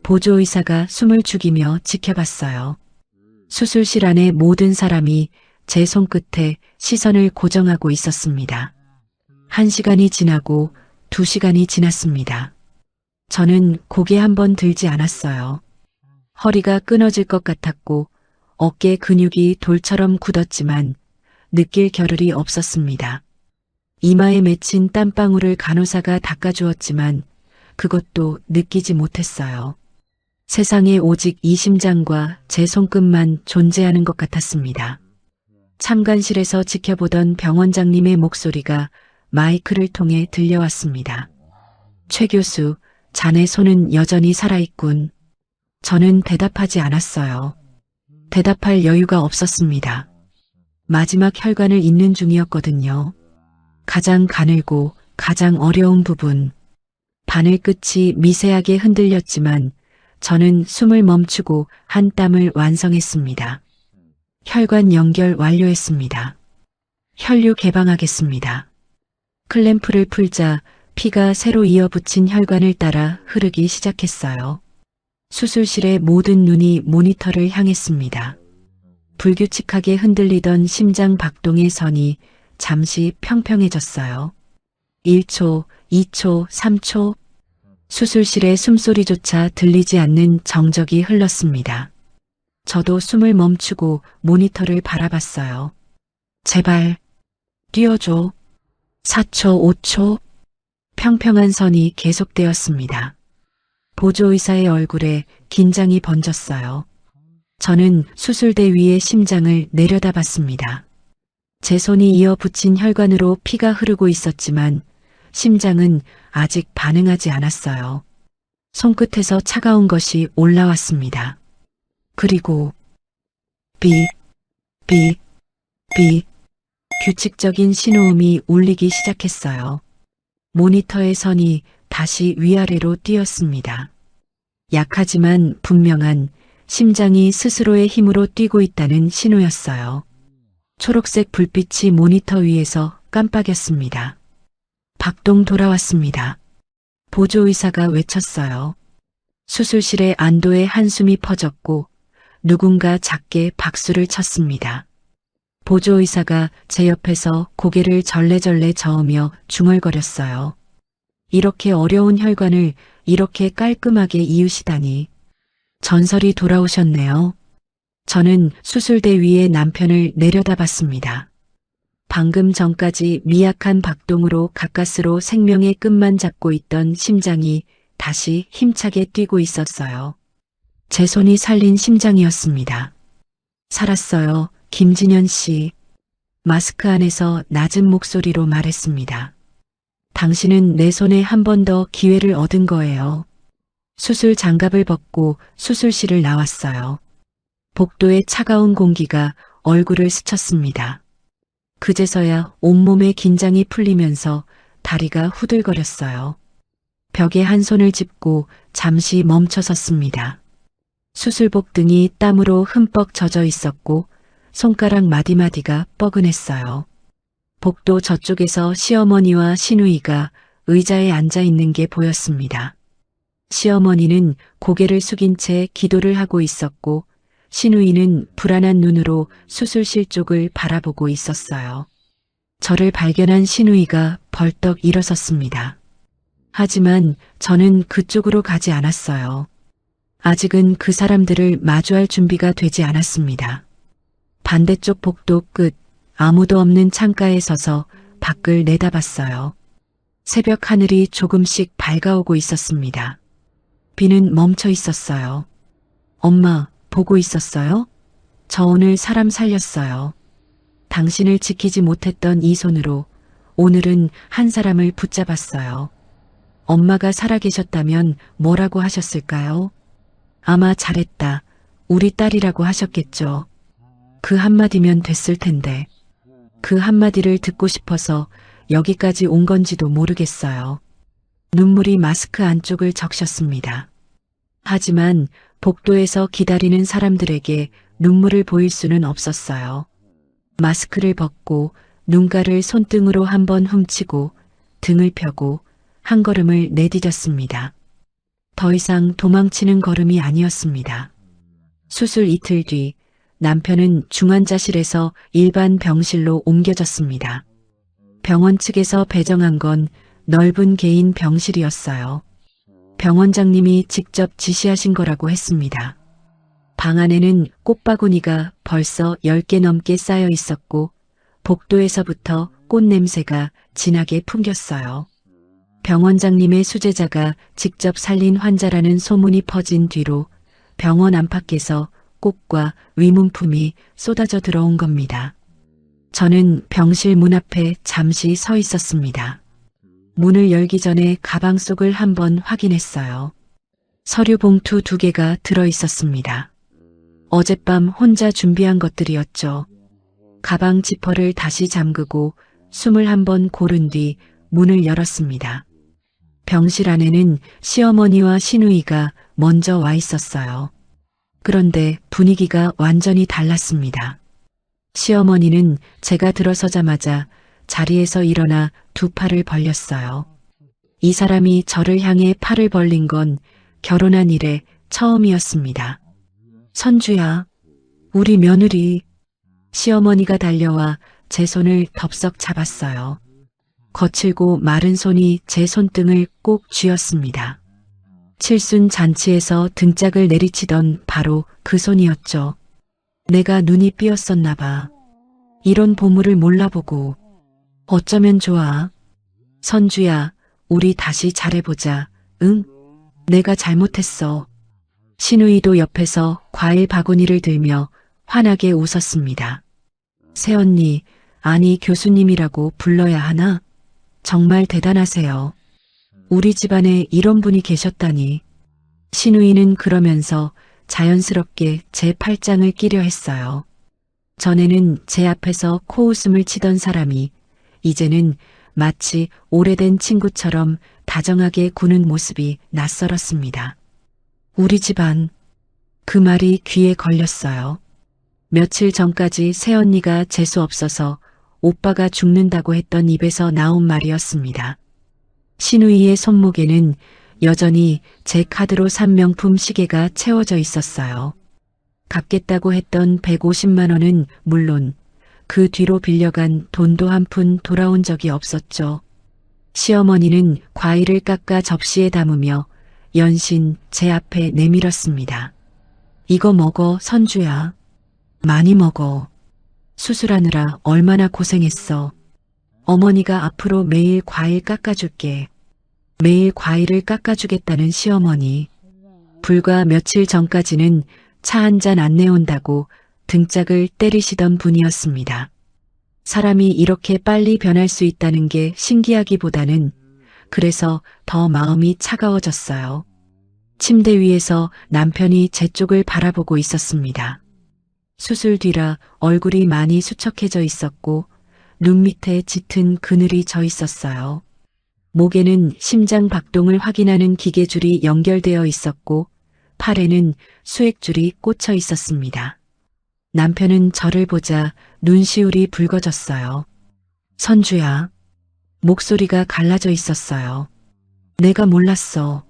보조의사가 숨을 죽이며 지켜봤어요. 수술실 안의 모든 사람이 제 손끝에 시선을 고정하고 있었습니다. 1시간이 지나고 2시간이 지났습니다. 저는 고개 한번 들지 않았어요. 허리가 끊어질 것 같았고 어깨 근육이 돌처럼 굳었지만 느낄 겨를이 없었습니다. 이마에 맺힌 땀방울을 간호사가 닦아주었지만 그것도 느끼지 못했어요. 세상에 오직 이 심장과 제 손끝만 존재하는 것 같았습니다. 참관실에서 지켜보던 병원장님의 목소리가 마이크를 통해 들려왔습니다. 최 교수, 자네 손은 여전히 살아있군. 저는 대답하지 않았어요. 대답할 여유가 없었습니다. 마지막 혈관을 잇는 중이었거든요. 가장 가늘고 가장 어려운 부분. 바늘 끝이 미세하게 흔들렸지만 저는 숨을 멈추고 한 땀을 완성했습니다. 혈관 연결 완료했습니다. 혈류 개방하겠습니다. 클램프를 풀자 피가 새로 이어붙인 혈관을 따라 흐르기 시작했어요. 수술실의 모든 눈이 모니터를 향했습니다. 불규칙하게 흔들리던 심장 박동의 선이 잠시 평평해졌어요. 1초, 2초, 3초. 수술실의 숨소리조차 들리지 않는 정적이 흘렀습니다. 저도 숨을 멈추고 모니터를 바라봤어요. 제발, 뛰어줘. 4초, 5초. 평평한 선이 계속되었습니다. 보조의사의 얼굴에 긴장이 번졌어요. 저는 수술대 위의 심장을 내려다봤습니다. 제 손이 이어붙인 혈관으로 피가 흐르고 있었지만 심장은 아직 반응하지 않았어요. 손끝에서 차가운 것이 올라왔습니다. 그리고 비, 비, 비. 규칙적인 신호음이 울리기 시작했어요. 모니터의 선이 다시 위아래로 뛰었습니다. 약하지만 분명한 심장이 스스로의 힘으로 뛰고 있다는 신호였어요. 초록색 불빛이 모니터 위에서 깜빡였습니다. 박동 돌아왔습니다. 보조의사가 외쳤어요. 수술실에 안도의 한숨이 퍼졌고 누군가 작게 박수를 쳤습니다. 보조의사가 제 옆에서 고개를 절레절레 저으며 중얼거렸어요. 이렇게 어려운 혈관을 이렇게 깔끔하게 이으시다니. 전설이 돌아오셨네요. 저는 수술대 위에 남편을 내려다봤습니다. 방금 전까지 미약한 박동으로 가까스로 생명의 끝만 잡고 있던 심장이 다시 힘차게 뛰고 있었어요. 제 손이 살린 심장이었습니다. 살았어요, 김진현 씨. 마스크 안에서 낮은 목소리로 말했습니다. 당신은 내 손에 한 번 더 기회를 얻은 거예요. 수술 장갑을 벗고 수술실을 나왔어요. 복도의 차가운 공기가 얼굴을 스쳤습니다. 그제서야 온몸의 긴장이 풀리면서 다리가 후들거렸어요. 벽에 한 손을 짚고 잠시 멈춰 섰습니다. 수술복 등이 땀으로 흠뻑 젖어 있었고 손가락 마디마디가 뻐근했어요. 복도 저쪽에서 시어머니와 시누이가 의자에 앉아 있는 게 보였습니다. 시어머니는 고개를 숙인 채 기도를 하고 있었고 시누이는 불안한 눈으로 수술실 쪽을 바라보고 있었어요. 저를 발견한 시누이가 벌떡 일어섰습니다. 하지만 저는 그쪽으로 가지 않았어요. 아직은 그 사람들을 마주할 준비가 되지 않았습니다. 반대쪽 복도 끝 아무도 없는 창가에 서서 밖을 내다봤어요. 새벽 하늘이 조금씩 밝아오고 있었습니다. 비는 멈춰 있었어요. 엄마, 보고 있었어요? 저 오늘 사람 살렸어요. 당신을 지키지 못했던 이 손으로 오늘은 한 사람을 붙잡았어요. 엄마가 살아계셨다면 뭐라고 하셨을까요? 아마 잘했다. 우리 딸이라고 하셨겠죠. 그 한마디면 됐을 텐데. 그 한마디를 듣고 싶어서 여기까지 온 건지도 모르겠어요. 눈물이 마스크 안쪽을 적셨습니다. 하지만 복도에서 기다리는 사람들에게 눈물을 보일 수는 없었어요. 마스크를 벗고 눈가를 손등으로 한번 훔치고 등을 펴고 한 걸음을 내디뎠습니다. 더 이상 도망치는 걸음이 아니었습니다. 수술 이틀 뒤 남편은 중환자실에서 일반 병실로 옮겨졌습니다. 병원 측에서 배정한 건 넓은 개인 병실이었어요. 병원장님이 직접 지시하신 거라고 했습니다. 방 안에는 꽃바구니가 벌써 10개 넘게 쌓여 있었고 복도에서부터 꽃 냄새가 진하게 풍겼어요. 병원장님의 수제자가 직접 살린 환자라는 소문이 퍼진 뒤로 병원 안팎에서 꽃과 위문품이 쏟아져 들어온 겁니다. 저는 병실 문 앞에 잠시 서 있었습니다. 문을 열기 전에 가방 속을 한번 확인했어요. 서류 봉투 2개가 들어 있었습니다. 어젯밤 혼자 준비한 것들이었죠. 가방 지퍼를 다시 잠그고 숨을 한번 고른 뒤 문을 열었습니다. 병실 안에는 시어머니와 시누이가 먼저 와 있었어요. 그런데 분위기가 완전히 달랐습니다. 시어머니는 제가 들어서자마자 자리에서 일어나 2팔을 벌렸어요. 이 사람이 저를 향해 팔을 벌린 건 결혼한 이래 처음이었습니다. 선주야, 우리 며느리. 시어머니가 달려와 제 손을 덥석 잡았어요. 거칠고 마른 손이 제 손등을 꼭 쥐었습니다. 칠순 잔치에서 등짝을 내리치던 바로 그 손이었죠. 내가 눈이 삐었었나 봐. 이런 보물을 몰라보고. 어쩌면 좋아. 선주야, 우리 다시 잘해보자. 응? 내가 잘못했어. 시누이도 옆에서 과일 바구니를 들며 환하게 웃었습니다. 새언니, 아니 교수님이라고 불러야 하나? 정말 대단하세요. 우리 집안에 이런 분이 계셨다니. 시누이는 그러면서 자연스럽게 제 팔짱을 끼려 했어요. 전에는 제 앞에서 코웃음을 치던 사람이 이제는 마치 오래된 친구처럼 다정하게 구는 모습이 낯설었습니다. 우리 집안, 그 말이 귀에 걸렸어요. 며칠 전까지 새언니가 재수 없어서 오빠가 죽는다고 했던 입에서 나온 말이었습니다. 시누이의 손목에는 여전히 제 카드로 산 명품 시계가 채워져 있었어요. 갚겠다고 했던 150만 원은 물론 그 뒤로 빌려간 돈도 한 푼 돌아온 적이 없었죠. 시어머니는 과일을 깎아 접시에 담으며 연신 제 앞에 내밀었습니다. 이거 먹어, 선주야. 많이 먹어. 수술하느라 얼마나 고생했어. 어머니가 앞으로 매일 과일 깎아줄게. 매일 과일을 깎아주겠다는 시어머니. 불과 며칠 전까지는 차 한 잔 안 내온다고 등짝을 때리시던 분이었습니다. 사람이 이렇게 빨리 변할 수 있다는 게 신기하기보다는 그래서 더 마음이 차가워졌어요. 침대 위에서 남편이 제 쪽을 바라보고 있었습니다. 수술 뒤라 얼굴이 많이 수척해져 있었고 눈 밑에 짙은 그늘이 져 있었어요. 목에는 심장 박동을 확인하는 기계줄이 연결되어 있었고 팔에는 수액줄이 꽂혀 있었습니다. 남편은 저를 보자 눈시울이 붉어졌어요. 선주야. 목소리가 갈라져 있었어요. 내가 몰랐어.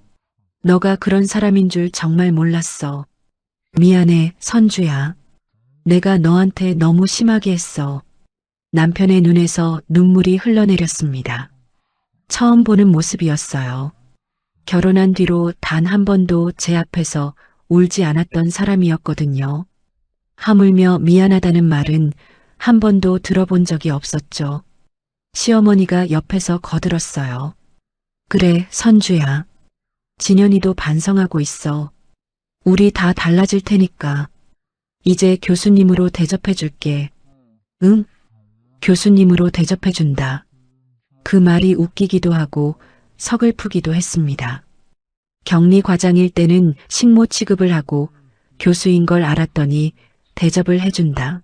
너가 그런 사람인 줄 정말 몰랐어. 미안해, 선주야. 내가 너한테 너무 심하게 했어. 남편의 눈에서 눈물이 흘러내렸습니다. 처음 보는 모습이었어요. 결혼한 뒤로 단 한 번도 제 앞에서 울지 않았던 사람이었거든요. 하물며 미안하다는 말은 한 번도 들어본 적이 없었죠. 시어머니가 옆에서 거들었어요. 그래, 선주야. 진현이도 반성하고 있어. 우리 다 달라질 테니까. 이제 교수님으로 대접해줄게. 응? 교수님으로 대접해준다. 그 말이 웃기기도 하고 서글프기도 했습니다. 격리 과장일 때는 식모 취급을 하고 교수인 걸 알았더니 대접을 해준다.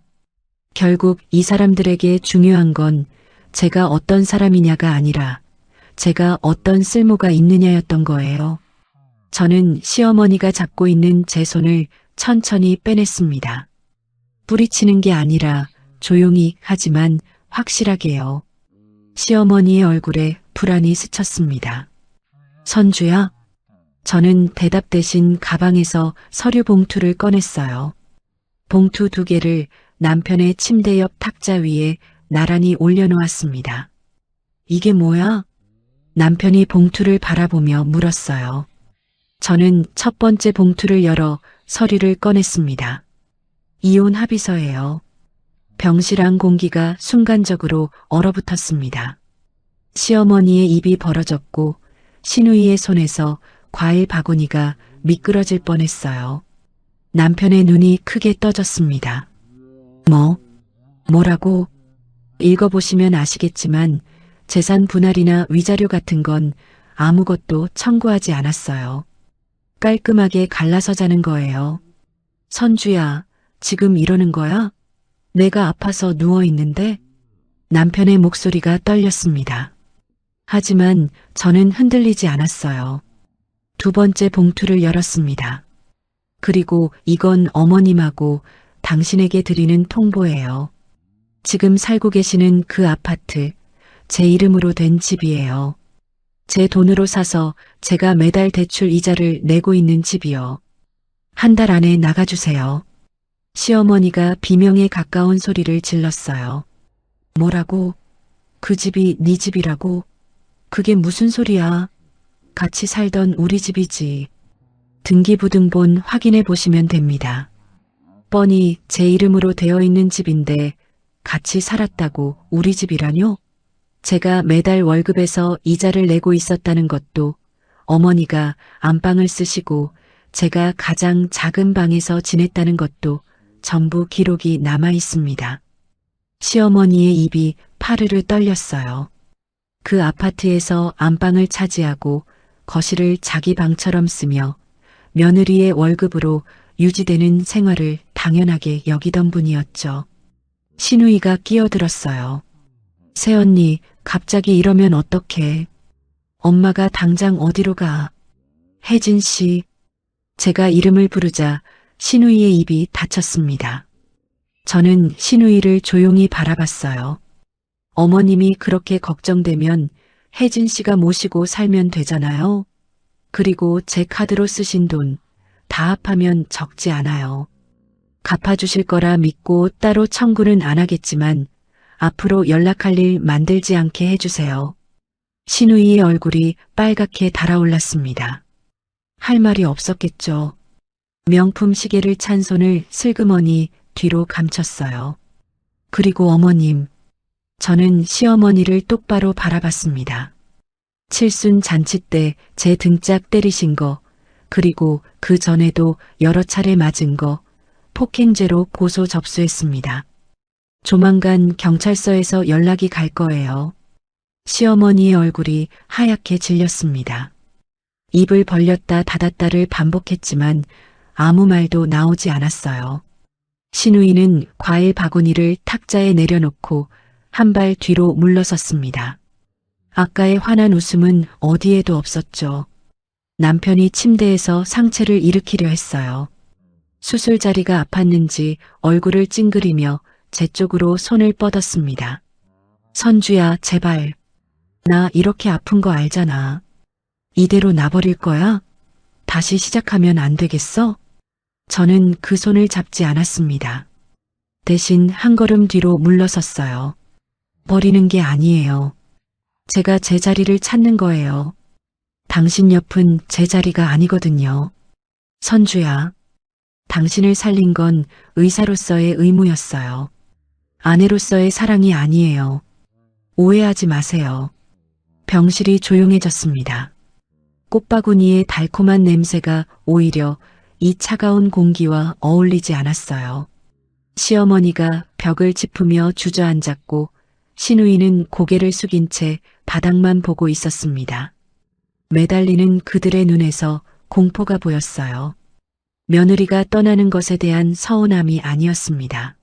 결국 이 사람들에게 중요한 건 제가 어떤 사람이냐가 아니라 제가 어떤 쓸모가 있느냐였던 거예요. 저는 시어머니가 잡고 있는 제 손을 천천히 빼냈습니다. 뿌리치는 게 아니라 조용히 하지만 확실하게요. 시어머니의 얼굴에 불안이 스쳤습니다. 선주야? 저는 대답 대신 가방에서 서류 봉투를 꺼냈어요. 봉투 2개를 남편의 침대 옆 탁자 위에 나란히 올려놓았습니다. 이게 뭐야? 남편이 봉투를 바라보며 물었어요. 저는 첫 번째 봉투를 열어 서류를 꺼냈습니다. 이혼 합의서예요. 병실안 공기가 순간적으로 얼어붙었습니다. 시어머니의 입이 벌어졌고 시누이의 손에서 과일 바구니가 미끄러질 뻔했어요. 남편의 눈이 크게 떠졌습니다. 뭐라고? 읽어보시면 아시겠지만 재산 분할이나 위자료 같은 건 아무것도 청구하지 않았어요. 깔끔하게 갈라서 자는 거예요. 선주야, 지금 이러는 거야? 내가 아파서 누워있는데? 남편의 목소리가 떨렸습니다. 하지만 저는 흔들리지 않았어요. 2번째 봉투를 열었습니다. 그리고 이건 어머님하고 당신에게 드리는 통보예요. 지금 살고 계시는 그 아파트, 제 이름으로 된 집이에요. 제 돈으로 사서 제가 매달 대출 이자를 내고 있는 집이요. 1달 안에 나가주세요. 시어머니가 비명에 가까운 소리를 질렀어요. 뭐라고? 그 집이 네 집이라고? 그게 무슨 소리야? 같이 살던 우리 집이지. 등기부등본 확인해 보시면 됩니다. 뻔히 제 이름으로 되어 있는 집인데 같이 살았다고 우리 집이라뇨? 제가 매달 월급에서 이자를 내고 있었다는 것도, 어머니가 안방을 쓰시고 제가 가장 작은 방에서 지냈다는 것도 전부 기록이 남아 있습니다. 시어머니의 입이 파르르 떨렸어요. 그 아파트에서 안방을 차지하고 거실을 자기 방처럼 쓰며 며느리의 월급으로 유지되는 생활을 당연하게 여기던 분이었죠. 시누이가 끼어들었어요. 새언니, 갑자기 이러면 어떡해? 엄마가 당장 어디로 가? 혜진 씨. 제가 이름을 부르자 시누이의 입이 닫혔습니다. 저는 시누이를 조용히 바라봤어요. 어머님이 그렇게 걱정되면 혜진 씨가 모시고 살면 되잖아요. 그리고 제 카드로 쓰신 돈 다 합하면 적지 않아요. 갚아주실 거라 믿고 따로 청구는 안 하겠지만 앞으로 연락할 일 만들지 않게 해주세요. 시누이의 얼굴이 빨갛게 달아올랐습니다. 할 말이 없었겠죠. 명품 시계를 찬 손을 슬그머니 뒤로 감췄어요. 그리고 어머님, 저는 시어머니를 똑바로 바라봤습니다. 칠순 잔치 때 제 등짝 때리신 거, 그리고 그 전에도 여러 차례 맞은 거, 폭행죄로 고소 접수했습니다. 조만간 경찰서에서 연락이 갈 거예요. 시어머니의 얼굴이 하얗게 질렸습니다. 입을 벌렸다 닫았다를 반복했지만 아무 말도 나오지 않았어요. 시누이는 과일 바구니를 탁자에 내려놓고 한 발 뒤로 물러섰습니다. 아까의 환한 웃음은 어디에도 없었죠. 남편이 침대에서 상체를 일으키려 했어요. 수술 자리가 아팠는지 얼굴을 찡그리며 제 쪽으로 손을 뻗었습니다. 선주야, 제발. 나 이렇게 아픈 거 알잖아. 이대로 놔버릴 거야? 다시 시작하면 안 되겠어? 저는 그 손을 잡지 않았습니다. 대신 한 걸음 뒤로 물러섰어요. 버리는 게 아니에요. 제가 제 자리를 찾는 거예요. 당신 옆은 제 자리가 아니거든요. 선주야, 당신을 살린 건 의사로서의 의무였어요. 아내로서의 사랑이 아니에요. 오해하지 마세요. 병실이 조용해졌습니다. 꽃바구니의 달콤한 냄새가 오히려 이 차가운 공기와 어울리지 않았어요. 시어머니가 벽을 짚으며 주저앉았고 시누이는 고개를 숙인 채 바닥만 보고 있었습니다. 매달리는 그들의 눈에서 공포가 보였어요. 며느리가 떠나는 것에 대한 서운함이 아니었습니다.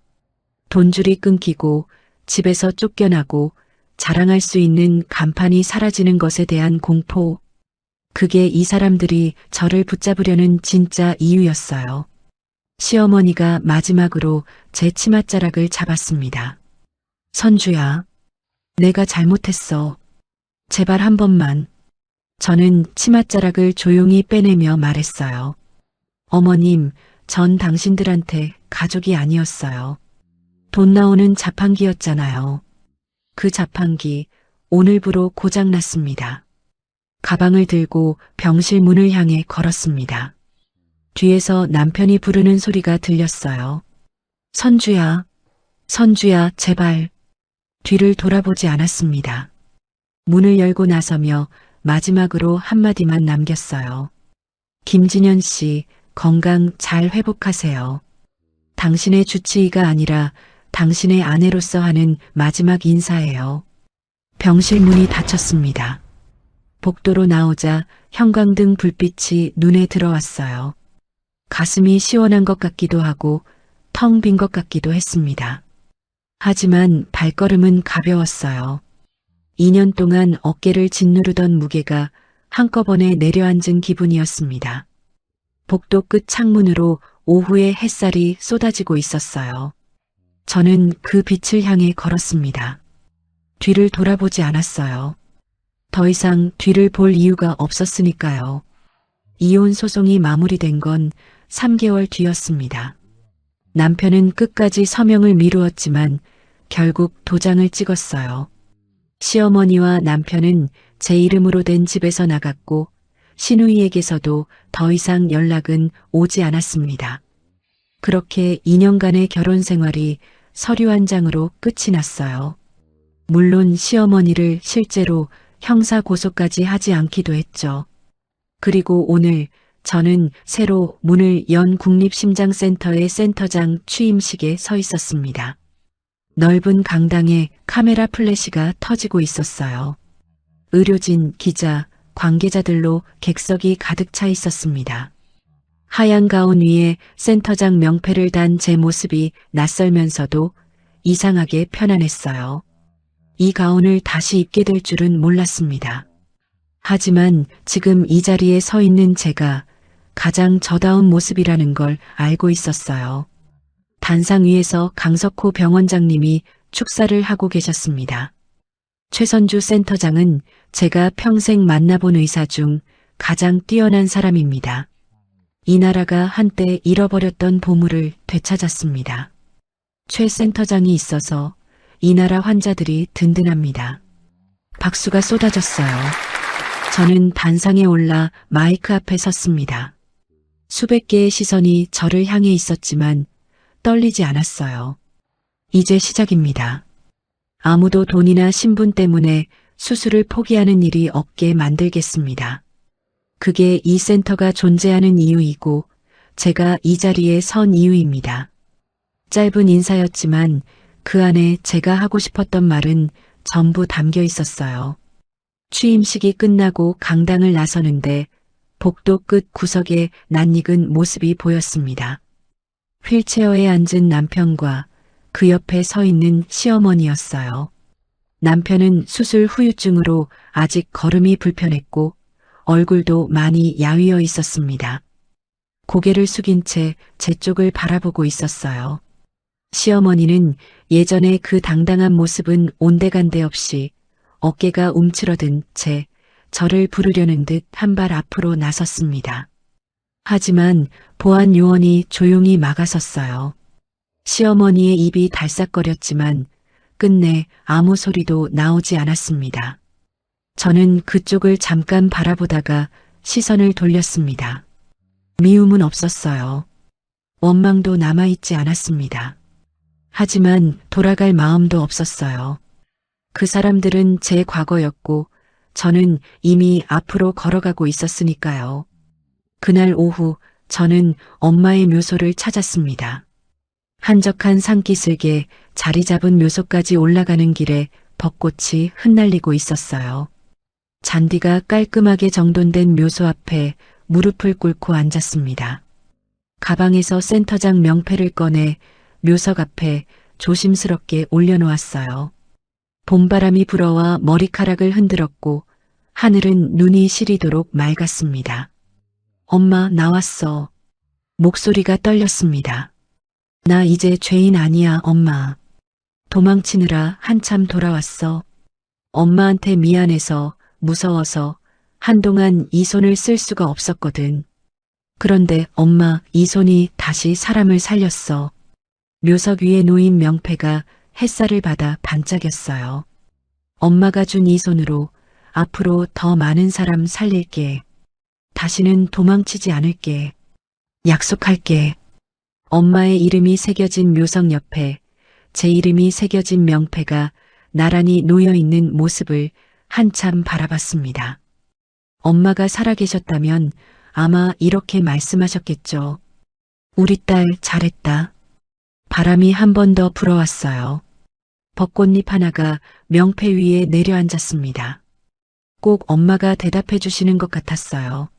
돈줄이 끊기고 집에서 쫓겨나고 자랑할 수 있는 간판이 사라지는 것에 대한 공포. 그게 이 사람들이 저를 붙잡으려는 진짜 이유였어요. 시어머니가 마지막으로 제 치맛자락을 잡았습니다. 선주야, 내가 잘못했어. 제발 한 번만. 저는 치맛자락을 조용히 빼내며 말했어요. 어머님, 전 당신들한테 가족이 아니었어요. 돈 나오는 자판기였잖아요. 그 자판기 오늘부로 고장났습니다. 가방을 들고 병실 문을 향해 걸었습니다. 뒤에서 남편이 부르는 소리가 들렸어요. 선주야, 선주야, 제발. 뒤를 돌아보지 않았습니다. 문을 열고 나서며 마지막으로 한마디만 남겼어요. 김진현 씨, 건강 잘 회복하세요. 당신의 주치의가 아니라 당신의 아내로서 하는 마지막 인사예요. 병실 문이 닫혔습니다. 복도로 나오자 형광등 불빛이 눈에 들어왔어요. 가슴이 시원한 것 같기도 하고 텅 빈 것 같기도 했습니다. 하지만 발걸음은 가벼웠어요. 2년 동안 어깨를 짓누르던 무게가 한꺼번에 내려앉은 기분이었습니다. 복도 끝 창문으로 오후의 햇살이 쏟아지고 있었어요. 저는 그 빛을 향해 걸었습니다. 뒤를 돌아보지 않았어요. 더 이상 뒤를 볼 이유가 없었으니까요. 이혼 소송이 마무리된 건 3개월 뒤였습니다. 남편은 끝까지 서명을 미루었지만 결국 도장을 찍었어요. 시어머니와 남편은 제 이름으로 된 집에서 나갔고 시누이에게서도 더 이상 연락은 오지 않았습니다. 그렇게 2년간의 결혼 생활이 서류 한 장으로 끝이 났어요. 물론 시어머니를 실제로 형사 고소까지 하지 않기도 했죠. 그리고 오늘 저는 새로 문을 연 국립심장센터의 센터장 취임식에 서 있었습니다. 넓은 강당에 카메라 플래시가 터지고 있었어요. 의료진, 기자, 관계자들로 객석이 가득 차 있었습니다. 하얀 가운 위에 센터장 명패를 단 제 모습이 낯설면서도 이상하게 편안했어요. 이 가운을 다시 입게 될 줄은 몰랐습니다. 하지만 지금 이 자리에 서 있는 제가 가장 저다운 모습이라는 걸 알고 있었어요. 단상 위에서 강석호 병원장님이 축사를 하고 계셨습니다. 최선주 센터장은 제가 평생 만나본 의사 중 가장 뛰어난 사람입니다. 이 나라가 한때 잃어버렸던 보물을 되찾았습니다. 최 센터장이 있어서 이 나라 환자들이 든든합니다. 박수가 쏟아졌어요. 저는 단상에 올라 마이크 앞에 섰습니다. 수백 개의 시선이 저를 향해 있었지만 떨리지 않았어요. 이제 시작입니다. 아무도 돈이나 신분 때문에 수술을 포기하는 일이 없게 만들겠습니다. 그게 이 센터가 존재하는 이유이고 제가 이 자리에 선 이유입니다. 짧은 인사였지만 그 안에 제가 하고 싶었던 말은 전부 담겨 있었어요. 취임식이 끝나고 강당을 나서는데 복도 끝 구석에 낯익은 모습이 보였습니다. 휠체어에 앉은 남편과 그 옆에 서 있는 시어머니였어요. 남편은 수술 후유증으로 아직 걸음이 불편했고 얼굴도 많이 야위어 있었습니다. 고개를 숙인 채 제 쪽을 바라보고 있었어요. 시어머니는 예전에 그 당당한 모습은 온데간데 없이 어깨가 움츠러든 채 저를 부르려는 듯 한 발 앞으로 나섰습니다. 하지만 보안 요원이 조용히 막아섰어요. 시어머니의 입이 달싹거렸지만 끝내 아무 소리도 나오지 않았습니다. 저는 그쪽을 잠깐 바라보다가 시선을 돌렸습니다. 미움은 없었어요. 원망도 남아있지 않았습니다. 하지만 돌아갈 마음도 없었어요. 그 사람들은 제 과거였고 저는 이미 앞으로 걸어가고 있었으니까요. 그날 오후 저는 엄마의 묘소를 찾았습니다. 한적한 산기슭에 자리 잡은 묘소까지 올라가는 길에 벚꽃이 흩날리고 있었어요. 잔디가 깔끔하게 정돈된 묘소 앞에 무릎을 꿇고 앉았습니다. 가방에서 센터장 명패를 꺼내 묘석 앞에 조심스럽게 올려놓았어요. 봄바람이 불어와 머리카락을 흔들었고 하늘은 눈이 시리도록 맑았습니다. 엄마, 나왔어. 목소리가 떨렸습니다. 나 이제 죄인 아니야, 엄마. 도망치느라 한참 돌아왔어. 엄마한테 미안해서, 무서워서, 한동안 이 손을 쓸 수가 없었거든. 그런데 엄마, 이 손이 다시 사람을 살렸어. 묘석 위에 놓인 명패가 햇살을 받아 반짝였어요. 엄마가 준 이 손으로 앞으로 더 많은 사람 살릴게. 다시는 도망치지 않을게. 약속할게. 엄마의 이름이 새겨진 묘석 옆에 제 이름이 새겨진 명패가 나란히 놓여 있는 모습을 한참 바라봤습니다. 엄마가 살아계셨다면 아마 이렇게 말씀하셨겠죠. 우리 딸 잘했다. 바람이 한 번 더 불어왔어요. 벚꽃잎 하나가 명패 위에 내려앉았습니다. 꼭 엄마가 대답해 주시는 것 같았어요.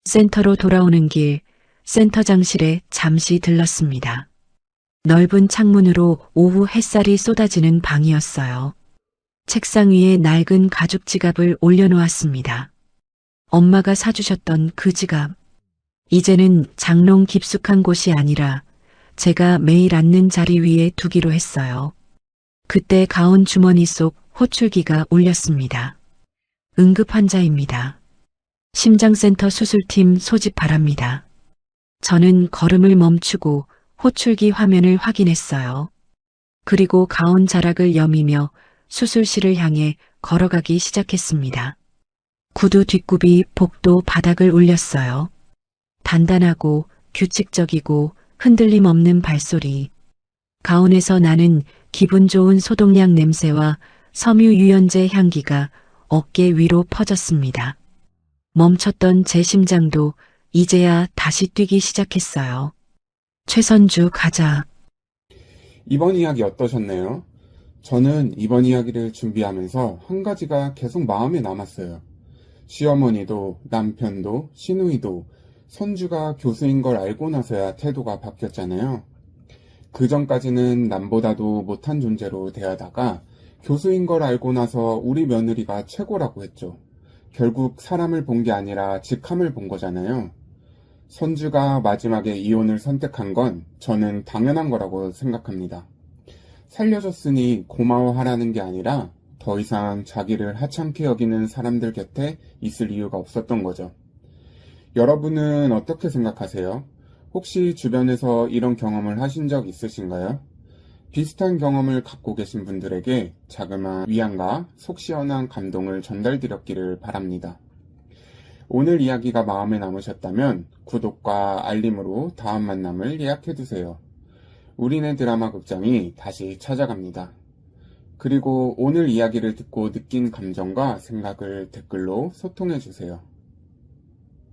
센터로 돌아오는 길, 센터장실에 잠시 들렀습니다. 넓은 창문으로 오후 햇살이 쏟아지는 방이었어요. 책상 위에 낡은 가죽 지갑을 올려놓았습니다. 엄마가 사주셨던 그 지갑. 이제는 장롱 깊숙한 곳이 아니라 제가 매일 앉는 자리 위에 두기로 했어요. 그때 가운 주머니 속 호출기가 울렸습니다. 응급 환자입니다. 심장센터 수술팀 소집 바랍니다. 저는 걸음을 멈추고 호출기 화면을 확인했어요. 그리고 가운 자락을 여미며 수술실을 향해 걸어가기 시작했습니다. 구두 뒷굽이 복도 바닥을 울렸어요. 단단하고 규칙적이고 흔들림 없는 발소리. 가운에서 나는 기분 좋은 소독약 냄새와 섬유 유연제 향기가 어깨 위로 퍼졌습니다. 멈췄던 제 심장도 이제야 다시 뛰기 시작했어요. 최선주 가자. 이번 이야기 어떠셨나요? 저는 이번 이야기를 준비하면서 한 가지가 계속 마음에 남았어요. 시어머니도 남편도 시누이도 선주가 교수인 걸 알고 나서야 태도가 바뀌었잖아요. 그 전까지는 남보다도 못한 존재로 대하다가 교수인 걸 알고 나서 우리 며느리가 최고라고 했죠. 결국 사람을 본 게 아니라 직함을 본 거잖아요. 선주가 마지막에 이혼을 선택한 건 저는 당연한 거라고 생각합니다. 살려줬으니 고마워하라는 게 아니라 더 이상 자기를 하찮게 여기는 사람들 곁에 있을 이유가 없었던 거죠. 여러분은 어떻게 생각하세요? 혹시 주변에서 이런 경험을 하신 적 있으신가요? 비슷한 경험을 갖고 계신 분들에게 자그마한 위안과 속 시원한 감동을 전달드렸기를 바랍니다. 오늘 이야기가 마음에 남으셨다면 구독과 알림으로 다음 만남을 예약해두세요. 우리네 드라마 극장이 다시 찾아갑니다. 그리고 오늘 이야기를 듣고 느낀 감정과 생각을 댓글로 소통해주세요.